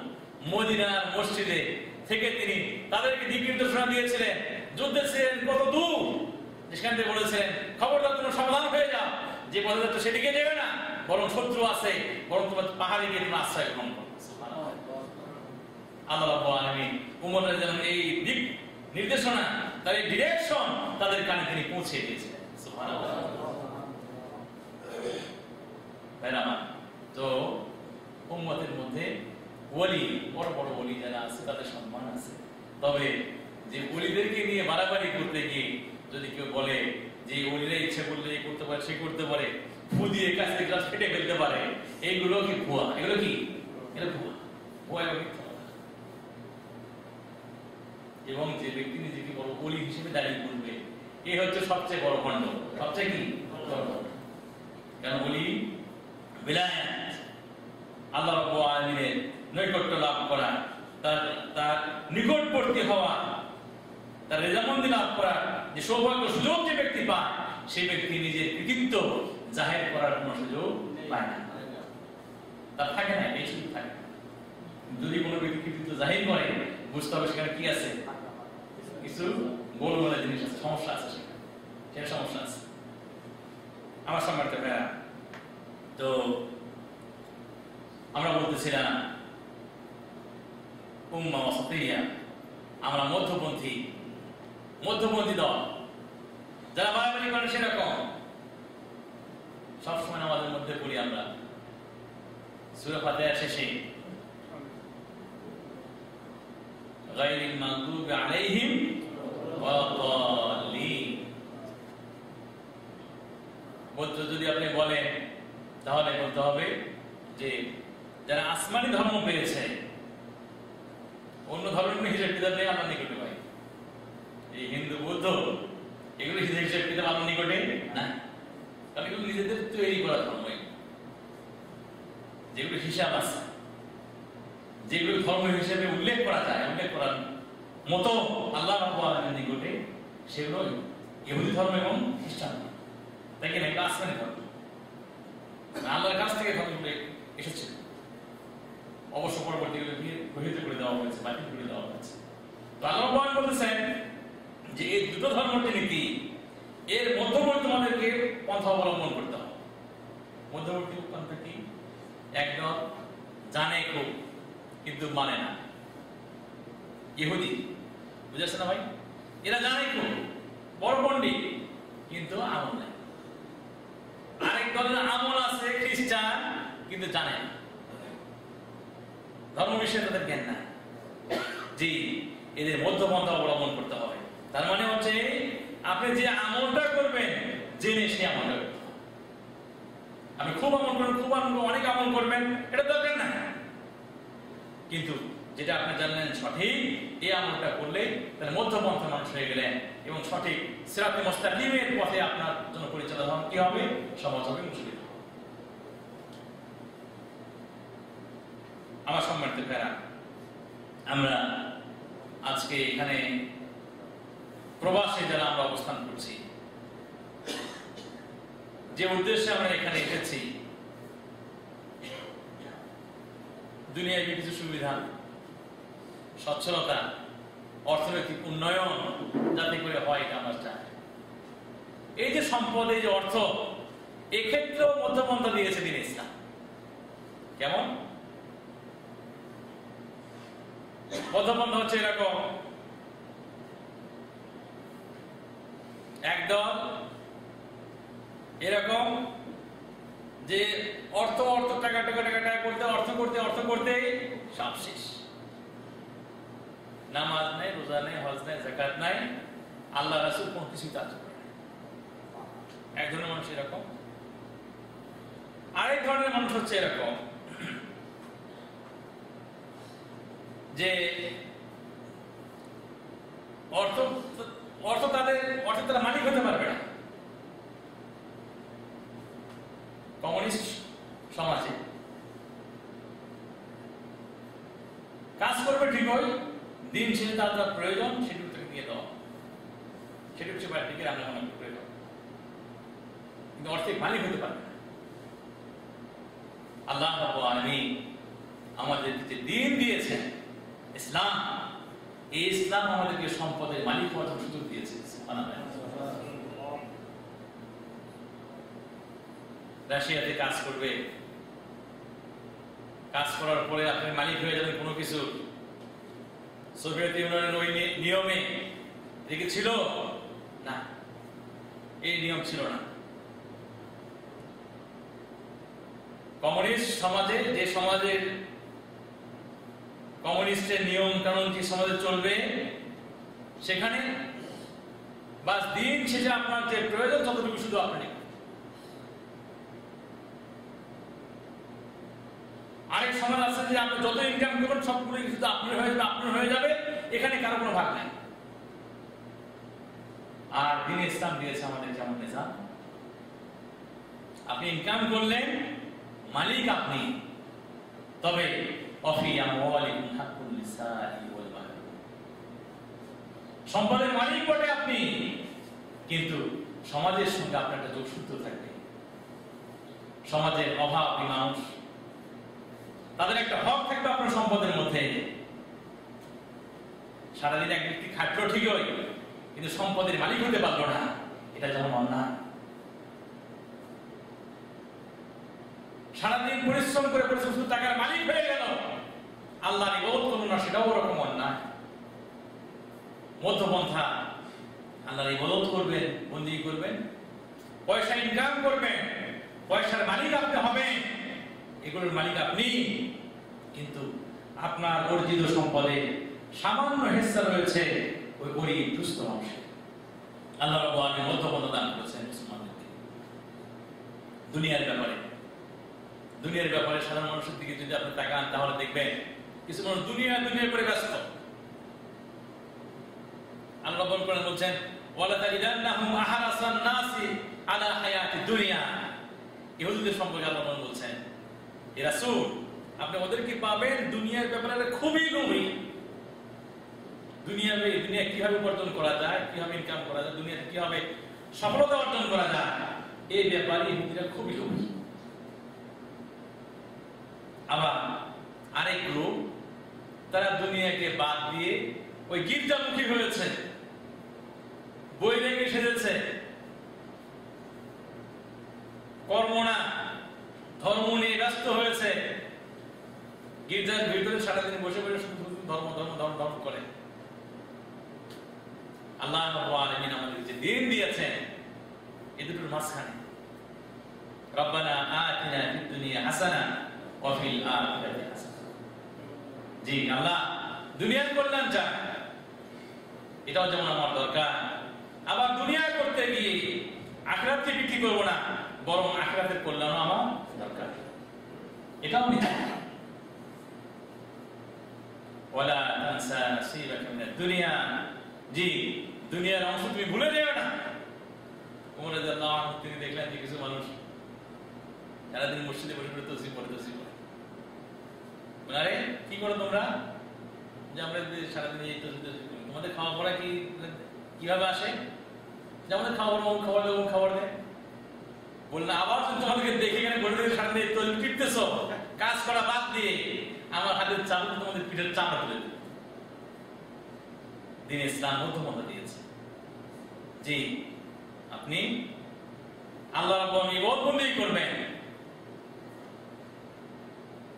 মদিনার মসজিদে থেকে তিনি তাদেরকে দিক নির্দেশনা দিয়েছিলেন। যুদ্ধে ছিলেন কত দূর, সেখান থেকে বলেছিলেন খবরদার তোমরা সাবধান হয়ে যাও, যে পথে যাচ্ছ সেদিকে যাবে না, বরং শত্রু আছে, বরং তোমার পাহাড়ে গিয়ে তুমি আশ্রয় গ্রহণ করো। সুবহানাল্লাহ। আল্লাহ রাব্বুল আলামিন উম্মতের জন্য এই দিক নির্দেশনা, তার এই ডিরেকশন তাদের কানে তিনি পৌঁছে দিয়েছিলেন। সুবহানাল্লাহ। ভাইরা, তো উম্মতের মধ্যে ওলি, বড় বড় ওলি যারা আছে তাদের সম্মান আছে। তবে যে ওলিদেরকে নিয়ে বাড়াবাড়ি করতে গিয়ে যদি কেউ বলে যে ওলিরা ইচ্ছে করলে এই করতে পারে, সে করতে পারে, ফু দিয়ে কাছ থেকে গ্লাস ফেটে ফেলতে পারে, এইগুলো কি ভুয়া? এগুলো কি? এটা ভুয়া, ভুয়া এবং মিথ্যা কথা। এবং যে ব্যক্তি নিজেকে বড় ওলি হিসেবে দাঁড়িয়ে করবে, এই হচ্ছে সবচেয়ে বড় খণ্ড, সবচেয়ে কি? কারণ ওলি বিলায়াত, আল্লাহ রাব্বুল আলামিনের নৈকট্য লাভ করা, তার নিকটবর্তী হওয়া, তার রেজামন্দি লাভ করা যে সৌভাগ্য সুযোগ যে ব্যক্তি পায়, সেই ব্যক্তি নিজের কৃতিত্ব জাহির করার কোন সুযোগ পায় না, তার থাকে না, এই সুযোগ থাকে। যদি কোনো ব্যক্তি কৃতিত্ব জাহির করে, বুঝতে হবে সেখানে কি আছে, কিছু গোলমাল জিনিস আছে, সমস্যা আছে, সেখানে সমস্যা আছে। আমার সম্মানিত ভাইরা, তো আমরা বলতেছিলাম উম্মাহ ওয়াসাতিয়্যা, আমরা মধ্যপন্থী দল, যারা বাড়াবাড়ি করে সেরকম সবসময় আমাদের মধ্যে পড়ি আমরা সূরা ফাতিহা শেষে গায়রিল মাগদুবি আলাইহিম ওয়ালাদ-দাল্লিন, যদি আপনি বলেন তাহলে বলতে হবে যে যারা আসমানি ধর্ম পেয়েছে অন্য ধর্মের হিসেব কিতাব নেই আল্লাহর নিকটে ভাই। এই হিন্দু বৌদ্ধ এগুলো হিসেব কিতাব আল্লাহর নিকটে না, কারণ এগুলো নিজেদের তৈরি করা ধর্ম। যেগুলো হিসাব আছে, যেগুলো ধর্ম হিসেবে উল্লেখ করা যায়, উল্লেখ করার মতো আল্লাহ রাব্বুল আলামিনের নিকটে, সেগুলো ইহুদি ধর্ম এবং খ্রিস্টান ধর্ম। দেখেন এটা আসমানি ধর্ম, আল্লাহর কাছ থেকে ধর্মগুলো এসেছে। অবশ্য পরবর্তীগুলো গৃহীত করে দেওয়া হয়েছে, বাতিল করে দেওয়া হয়েছে। তো আল্লাহ রাব্বুল বলতেছেন যে এই দুটো ধর্মের নীতি, এর মধ্যবর্তী আমাদেরকে পন্থা অবলম্বন করতে হবে। মধ্যবর্তী পন্থা কি? একদল জানে খুব কিন্তু মানে না, ইহুদি, বুঝেছে না ভাই? এরা জানে খুব, বড় পণ্ডিত, কিন্তু আমল নাই। আরেক দলের আমল আছে, খ্রিস্টান, কিন্তু জানে না, ধর্ম বিষয়ে তাদের জ্ঞান নাই। জি, এদের মধ্যপন্থা অবলম্বন করতে হবে। তার মানে হচ্ছে আপনি যে আমলটা করবেন জেনে সে আমলটা করতে হবে। আপনি খুব আমল করবেন, খুব আমল, অনেক আমল করবেন, এটা দরকার না, কিন্তু যেটা আপনি জানলেন সঠিক, এই আমলটা করলে তাহলে মধ্যপন্থা মানুষ হয়ে গেলেন এবং সঠিক সিরাতে মুস্তাকিমের পথে আপনার জন্য পরিচালিত হন। কি হবে? সমাজ হবে মুসলিম। আমার সম্মানিত ভাইরা, আমরা আজকে এখানে প্রবাসে যারা আমরা অবস্থান করছি, যে উদ্দেশ্যে আমরা এখানে এসেছি, দুনিয়ায় কিছু সুবিধা, সচ্ছলতা, অর্থনৈতিক উন্নয়ন যাতে করে হয় এটা আমরা চাই। এই যে সম্পদ, এই যে অর্থ, এক্ষেত্রেও মধ্যপন্থা দিয়েছে দিন ইসলাম। কেমন মধ্যপন্থা? হচ্ছে এরকম, একদল এরকম যে অর্থ অর্থ টাকা টাকা টাকা টাকা করতে, অর্থ করতে অর্থ করতে সব শেষ। নামাজ নাই, রোজা নাই, হজ নাই, যাকাত নাই, আল্লাহ রাসূল কোন কিছুই কাজ করে না। এক ধরনের মানুষ এরকম। আরেক ধরনের মানুষ হচ্ছে এরকম যে অর্থ তারা মালিক হতে পারবে না। কমিউনিস্ট সমাজে কাজ করবে ঠিকই, দিন শেষে তার যা প্রয়োজন সেটুকু থেকে দিয়ে দেওয়া, সেটুকু সে বাড়িতে রান্না বান্না করে দেওয়া, কিন্তু অর্থের মালিক হতে পারবে না। আল্লাহ রাব্বুল আলামিন আমাদের যে দিন দিয়েছেন ইসলাম, এই ইসলাম আমাদেরকে সম্পদের মালিক হওয়ার সুযোগ দিয়েছে। রাশিয়াতে কাজ করবে, কাজ করার পরে আপনি মালিক হয়ে যাবেন কোনো কিছু। সোভিয়েত ইউনিয়নের ওই নিয়মে এদিকে ছিল না, এই নিয়ম ছিল না। কমিউনিস্ট সমাজে, যে সমাজের কমিউনিস্টের নিয়ম কানুন যে সমাজে চলবে, সেখানে বাস দিন শেষে আপনার যে প্রয়োজন ততটুকু শুধু আপনি। আরেক সমাজ আছে যে আপনি যত ইনকাম করবেন সবগুলো শুধু আপনার হয়ে যাবে, এখানে কারো কোনো ভাগ নাই। আর দিন ইসলাম দিয়েছে আমাদের যেমন নিজাম, আপনি ইনকাম করলেন, মালিক আপনি, তবে সম্পদের মালিক বটে আপনি, কিন্তু সমাজের সঙ্গে আপনার একটা যোগসূত্র থাকবে। সমাজের অভাবী মানুষ, তাদের একটা হক থাকবে আপনার সম্পদের মধ্যে। সারাদিন এক ব্যক্তি খাটলো ঠিকই, কিন্তু সম্পদের মালিক হতে পারলো না, এটা যেমন অন্যায়। সারাদিন পরিশ্রম করে শুধু টাকার মালিক হয়ে গেল, আল্লাহর ইবাদত করলো না, সেটাও ওরকম অন্যায়। মধ্যপন্থা, আল্লাহর ইবাদত করবেন, বন্দেগী করবেন, পয়সা ইনকাম করবেন, পয়সার মালিক আপনি হবেন, এগুলোর মালিক আপনি, কিন্তু আপনার অর্জিত সম্পদে সামান্য হিস্সা রয়েছে ওই গরিব দুস্থ মানুষের। আল্লাহ রাব্বুল আলামিন মধ্যপন্থা দান করেছেন মুসলমানদেরকে। দুনিয়ার ব্যাপারে সাধারণ মানুষের দিকে যদি আপনি তাকান তাহলে দেখবেন কিছু মানুষ দুনিয়া করে ব্যস্ত। আল্লাহ বলছেন ওয়ালা তাজিদান্নাহুম আহরাসান নাসি আলা হায়াতি দুনিয়া। ইহুদিদের সম্পর্কে আল্লাহ বলছেন, এ রাসূল আপনি ওদেরকে পাবেন দুনিয়ার ব্যাপারে খুবই লোভী। দুনিয়া কিভাবে উপার্জন করা যায়, কিভাবে ইনকাম করা যায়, দুনিয়াতে কিভাবে সফলতা অর্জন করা যায়, এই ব্যাপারে ইহুদিরা খুবই লোভী। আবার আরেক গ্রুপ, তারা দুনিয়াকে বাদ দিয়ে ওই গির্জামুখী হয়েছে, বই রেখে সেজেছে, কর্ম না ধর্ম নিয়ে ব্যস্ত হয়েছে, গির্জার ভিতরে সারাদিন বসে শুধু ধর্ম করে। আল্লাহ রাব্বুল আলামিন আমাদের যে দিন দিয়েছেন এই দুটোর মাঝখানে রব্বানা আতিনা ফিদ দুনিয়া হাসানা ওয়া ফিল আখিরাতি হাসানা। জি আল্লাহ দুনিয়ার কল্যাণ চাই, এটাও যেমন আমার দরকার। আবার দুনিয়া করতে গিয়ে আখিরাতকে বিক্রি করব না, বরং আখিরাতের কল্যাণও আমার দরকার, এটাও নিতে। ওয়ালা তানসা নাসীবাকা মিনাদ দুনিয়া, জি দুনিয়ার অংশ তুমি ভুলে যেও না। ওমর রাদিয়াল্লাহু আনহু তিনি দেখলেন যে কিছু মানুষ সারাদিন মসজিদে বসে তাসবিহ পড়ে। আরে কি করো তোমরা, যে আমরা সারাদিন এই তাসবিহ তোমাদের খাওয়া পড়া কিভাবে আসে, যে আমাদের খাবার দেয় বললেন। আবার তোমাদেরকে দেখে এখানে বসে সারাদিন তাসবিহ পিটতেছো, কাজ করা বাদ দিয়ে আমার হাতের চামড়া তোমাদের পিঠের চামড়া তুলে দেবে। দিন ইসলাম মধ্যমতা দিয়েছে, জি আপনি আল্লাহ রাব্বুল ইবাদত করবেন,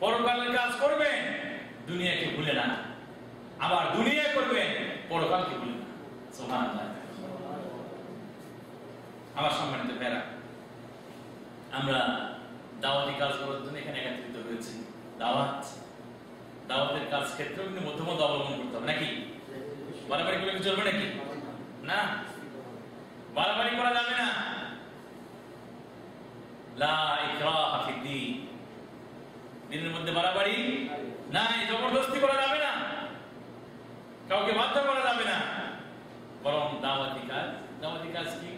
পরকালের কাজ করবেন, দুনিয়াকে ভুলে না। আবার দুনিয়া করবেন, পরকালকে ভুলে না। সুবহানাল্লাহ। আমার সম্মানিত ভাইরা, আমরা দাওয়াতি কাজ করার জন্য এখানে একত্রিত হয়েছি। দাওয়াতের কাজ ক্ষেত্রেও কিন্তু মধ্যমতা অবলম্বন করতে হবে, নাকি বাড়াবাড়ি করলে চলবে নাকি? না, বাড়াবাড়ি করা যাবে না। লা ইকরাহা ফিদ্দীন, দিনের মধ্যে বাড়াবাড়ি নাই, জবরদস্তি করা যাবে না, কাউকে বাধ্য করা যাবে না, বরং দাওয়াতি কাজ কি?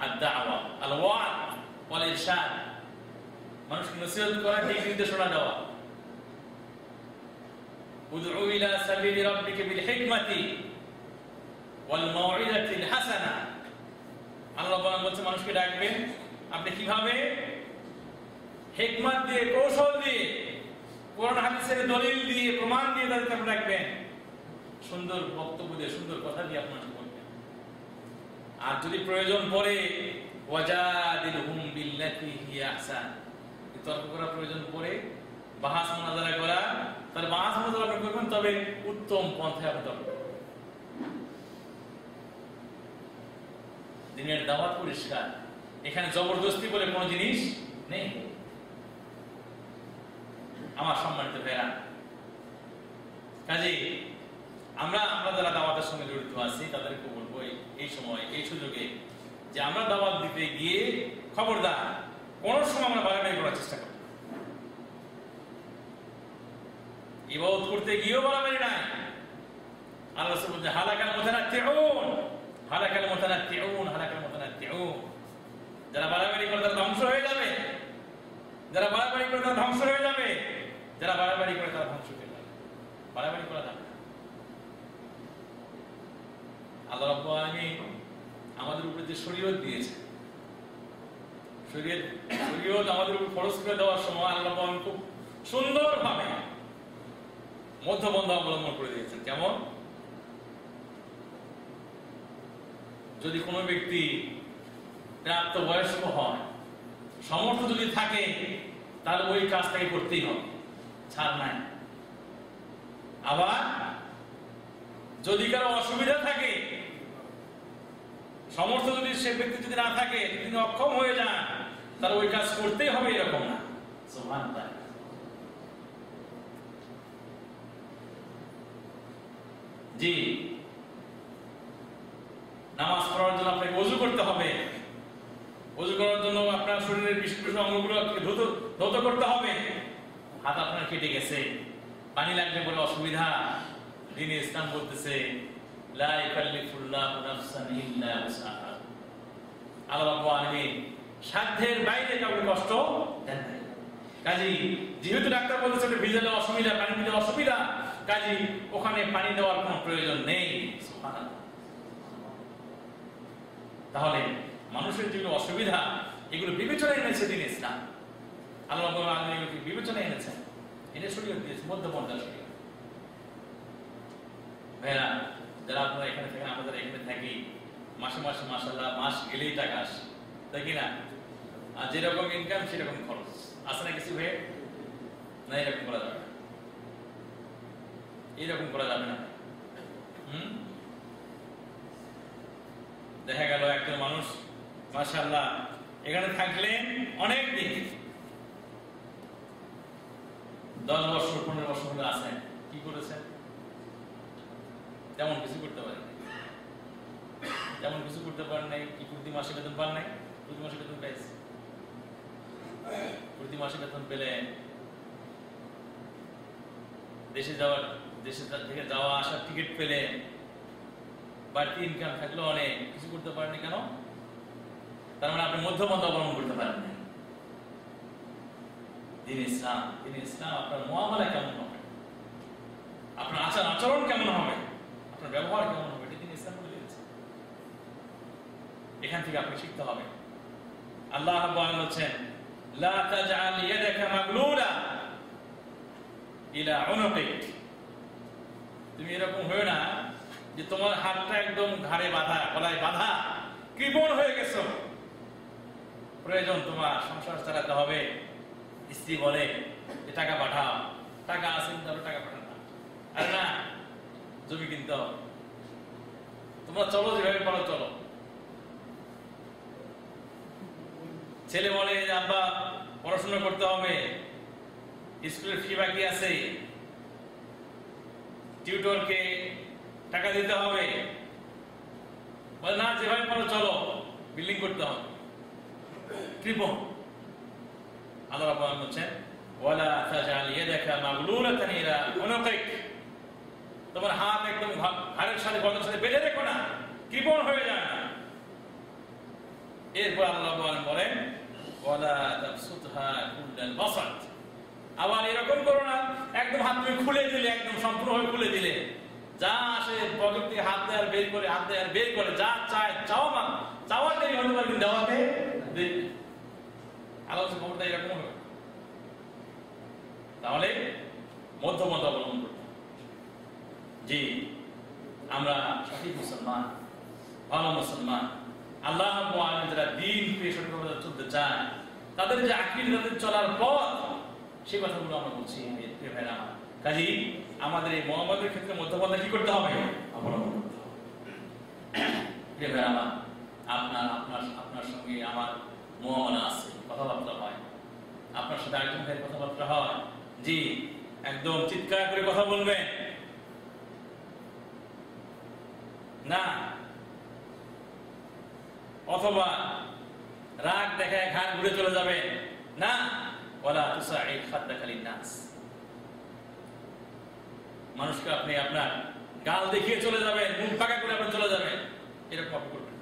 আদ-দাওয়া আল-ওয়া'দ ওয়াল ইরশাদ, মানুষকে নসিহত করা, দিক নির্দেশনা দেওয়া। উদউ ইলা সাবিলি রাব্বিকা বিল হিকমাতি ওয়াল মাউইযাতিল হাসানা। আল্লাহ বলছে মানুষকে ডাকবেন, আপনি কিভাবে হিকমত দিয়ে, কৌশল দিয়ে, কোরআন হাদিসের দলিল দিয়ে, প্রমাণ দিয়ে তাদেরকে ডাকবেন, সুন্দর বক্তব্য দিয়ে, সুন্দর কথা দিয়ে আপনারা বলবেন। আর যদি প্রয়োজন পড়ে ওয়াজাদিলহুম বিল্লাতি হিয়া আহসান, তর্ক করা প্রয়োজন পড়ে, বাহাস মুনাজারা করা, তাহলে বাহাস মুনাজারা করবেন, তবে উত্তম পন্থায় আপনি তর্ক করবেন। দিনের দাওয়াত পরিষ্কার, এখানে জবরদস্তি বলে কোনো জিনিস নেই। আমার সম্মানিত ভাইরা, কাজে আমরা যারা দাওয়াতের সঙ্গে জড়িত আছি তাদেরকে বলবো এই সময়, এই সুযোগে, যে আমরা দাওয়াত দিতে গিয়ে খবরদার কোন সময় আমরা বাড়াবাড়ি করার চেষ্টা করি। ইবাদত করতে গিয়েও বাড়াবাড়ি নাই। আল্লাহ রাসূল বলেন হালাকাল মুতানাত্তিউন, হালাকাল মুতানাত্তিউন, হালাকাল মুতানাত্তিউন। যারা বাড়াবাড়ি করে তারা ধ্বংস হয়ে যাবে, যারা বাড়াবাড়ি করে তারা ধ্বংস হয়ে যাবে, যারা বাড়াবাড়ি করে তারা ধ্বংস হয়ে যাবে। বাড়াবাড়ি করা যাবে না। আল্লাহ রাব্বুল আলামিন আমাদের উপরে যে শরীয়ত দিয়েছে, শরীয়ত আমাদের উপর ফরজ করে দেওয়ার সময় আল্লাহ রাব্বুল আলামিন খুব সুন্দরভাবে মধ্যপন্থা অবলম্বন করে দিয়েছেন। কেমন? যদি কোনো ব্যক্তি প্রাপ্তবয়স্ক হয়, সামর্থ্য যদি থাকে, তাহলে ওই কাজটাকে করতেই হবে, ছাড় নাই। আবার যদি কারো অসুবিধা থাকে, সামর্থ্য যদি সে ব্যক্তি যদি না থাকে, তিনি অক্ষম হয়ে যান, তাহলে ওই কাজ করতেই হবে, এরকম না। সুবহানাল্লাহ। জি, নামাজ পড়ার জন্য আপনাকে ওযু করতে হবে, ওযু করার জন্য আপনার শরীরের বিশেষ বিশেষ অঙ্গগুলো ধৌত করতে হবে, হাত আপনার কেটে গেছে, পানি লাগলে বলে অসুবিধা, দ্বীন-ই ইসলাম বলতেছে লা ইকাল্লিফুল্লাহু নাফসান ইল্লা উসআহা। আল্লাহ রাব্বুল আলামিন সাধ্যের বাইরে কাউকে কষ্ট দেন না। কাজেই যেহেতু ডাক্তার বলতেছে এটা ভিজালে অসুবিধা, পানি দিলে অসুবিধা, কাজেই ওখানে পানি দেওয়ার কোনো প্রয়োজন নেই। সুবহানাল্লাহ। তাহলে মানুষের যেগুলো অসুবিধা এগুলো বিবেচনায় এনেছে দ্বীন-ই ইসলাম। আল্লাহ রাব্বুল আলামিন এগুলোকে বিবেচনায় এনেছেন, এটা শরীয়ত দিয়েছে, মধ্যপন্থা শরীয়ত। ভাইরা যারা আপনারা এখানে থাকেন, আমাদের এখানে থাকি, মাসে মাসে মাশাআল্লাহ মাস গেলেই টাকা আসে, তাই কি না? আর যেরকম ইনকাম সেরকম খরচ আছে না কিছু ভাই? না, এরকম করা যাবে না, এইরকম করা যাবে না। দেখা গেল একজন মানুষ মাশাআল্লাহ এখানে থাকলেন অনেক দিন, 10 বছর 15 বছর ধরে আছেন, কি করেছেন? তেমন কিছু করতে পারেন, তেমন কিছু করতে পারেন নাই। কি প্রতি মাসে বেতন পান নাই? প্রতি মাসে বেতন পাইছে, প্রতি মাসে বেতন পেলে দেশে থেকে যাওয়া আসার টিকিট পেলে, বাড়তি ইনকাম থাকলেও অনেক কিছু করতে পারেনি কেন? তার মানে আপনি মধ্যপন্থা অবলম্বন করতে পারেন না। দ্বীন-ই ইসলাম আপনার মুআমালা কেমন হবে, আপনার আচরণ কেমন হবে, আপনার ব্যবহার কেমন হবে, এটা দ্বীন-ই ইসলাম বলে দিয়েছে। এখান থেকে আপনি শিখতে হবে। আল্লাহ বলেছেন লা তাজআল ইয়াদাকা মাগলুলা ইলা উনুকিক, তুমি এরকম হয়ো না যে তোমার হাতটা একদম ঘাড়ে বাঁধা, গলায় বাঁধা, কৃপণ হয়ে গেছো। প্রয়োজন তোমার সংসার চালাতে হবে, স্ত্রী বলে যে টাকা পাঠাও, টাকা আছে কিন্তু টাকা পাঠান না, আর না জমি কিনতে হবে, তোমরা চলো যেভাবে পারো চলো। ছেলে বলে যে আব্বা পড়াশোনা করতে হবে, স্কুলের ফি বাকি আছে, টিউটরকে টাকা দিতে হবে, বলে না যেভাবে পারো চলো, বিল্ডিং করতে হবে, কৃপণ। আল্লাহ রাব্বুল আলামিন বলেন ওয়ালা তাজআল ইয়াদাকা মাগলুলাতান ইলা উনুকিক, তোমার হাত একদম ঘাড়ের সাথে গলার সাথে বেঁধে রেখো না, কৃপণ হয়ে যায় না। এরপর আল্লাহ রাব্বুল আলামিন বলেন ওয়ালা তাবসুতহা কুল্লাল বাসাত, আবার এরকম করো না একদম হাত তুমি খুলে দিলে, একদম সম্পূর্ণভাবে খুলে দিলে, যা আসে পকেট থেকে হাত দেয় আর বের করে, যা চায় চাওয়ার দেরি হতে পারে, কিন্তু দেওয়াতে দেরি। আলোচনা ক্ষমতা এরকম হবে। তাহলে মধ্যপন্থা অবলম্বন করতে হবে। জি, আমরা সঠিক মুসলমান, ভালো মুসলমান, আল্লাহ রাব্বুল আলামিন যারা দ্বীন পেয়ে সঠিকভাবে চলতে চায়, তাদের যে আকীদা, তাদের চলার পথ, সেই কথাগুলো আমরা বলছি ভাইরা আমার। কাজেই আমাদের এই মুআমালার ক্ষেত্রে মধ্যপন্থা কি করতে হবে? অবলম্বন করতে হবে। ভাইরা আমার, আপনার সঙ্গে আমার মুআমালা আছে, কথাবার্তা হয়, আপনার সাথে আরেকজন ভাইয়ের কথাবার্তা হয়, জি একদম চিৎকার করে কথা বলবেন না, অথবা রাগ দেখায় ঘাট ঘুরে চলে যাবে না, ওয়ালা তুসাঈদ খাদ্দাকা লিন-নাস, মানুষকে আপনি আপনার গাল দেখিয়ে চলে যাবেন, মুখ পাকা করে আপনি চলে যাবেন, এরকম আপনি করবেন।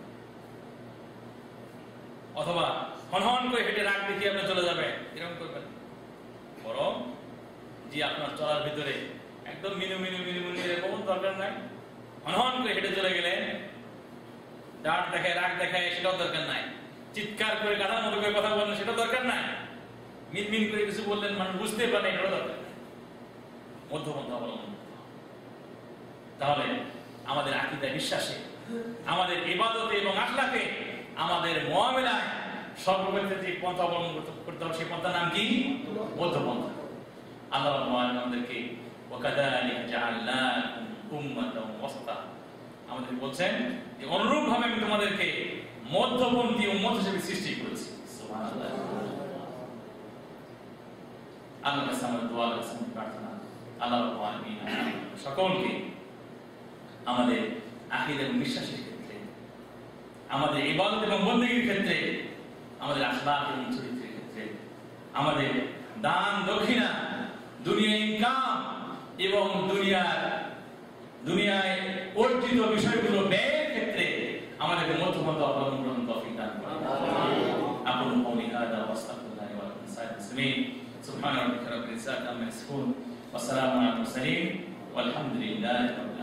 অথবা হনহন করে হেঁটে রাগ দেখিয়ে আপনি চলে যাবেন, এরকম করবেন। বরং জি আপনার চলার ভিতরে একদম মিনু এরকম দরকার নাই। হনহন করে হেঁটে চলে গেলেন, ডাক দেখায় রাগ দেখায় সেটাও দরকার নাই। চিৎকার করে গাধার মতো করে কথা বললেন, সেটাও দরকার নাই। মিনমিন করে কিছু বললেন, মানুষ বুঝতে পারে না, এটাও দরকার নাই। মধ্যপন্থা অবলম্বন করতে হবে। তাহলে আমাদের আকীদা, বিশ্বাসে, আমাদের ইবাদতে এবং আখলাকে, আমাদের মুআমালায় সর্বক্ষেত্রে যে পন্থা অবলম্বন করতে হবে, সেই পন্থার নাম কি? মধ্যপন্থা। আল্লাহ রাব্বুল আলামিন আমাদেরকে ওয়াকাযালিকা জাআলনাকুম উম্মাতান ওয়াসতা, আমাদের বলছেন যে অনুরূপ ভাবে আমি তোমাদেরকে মধ্যপন্থী উম্মত হিসেবে সৃষ্টি করেছি। সুবহানাল্লাহ। আল্লাহর কাছে আমাদের দোয়া, প্রার্থনা, আল্লাহ রাব্বুল আলামিন সকলকে আমাদের আকীদা এবং বিশ্বাসের ক্ষেত্রে, আমাদের ইবাদত এবং বন্দেগীর ক্ষেত্রে আমাদের আখলাক এবং চরিত্রের ক্ষেত্রে, আমাদের দান দক্ষিণা, দুনিয়া ইনকাম এবং দুনিয়ায় অর্জিত বিষয়গুলো ব্যয়ের ক্ষেত্রে আমাদেরকে মধ্যমতা অবলম্বন তৌফিক দান করুন। أقول قولي هذا وأستغفر الله ولكم سائر المسلمين. سبحان ربك رب العزة عما يصفون وسلام على المرسلين والحمد لله رب العالمين.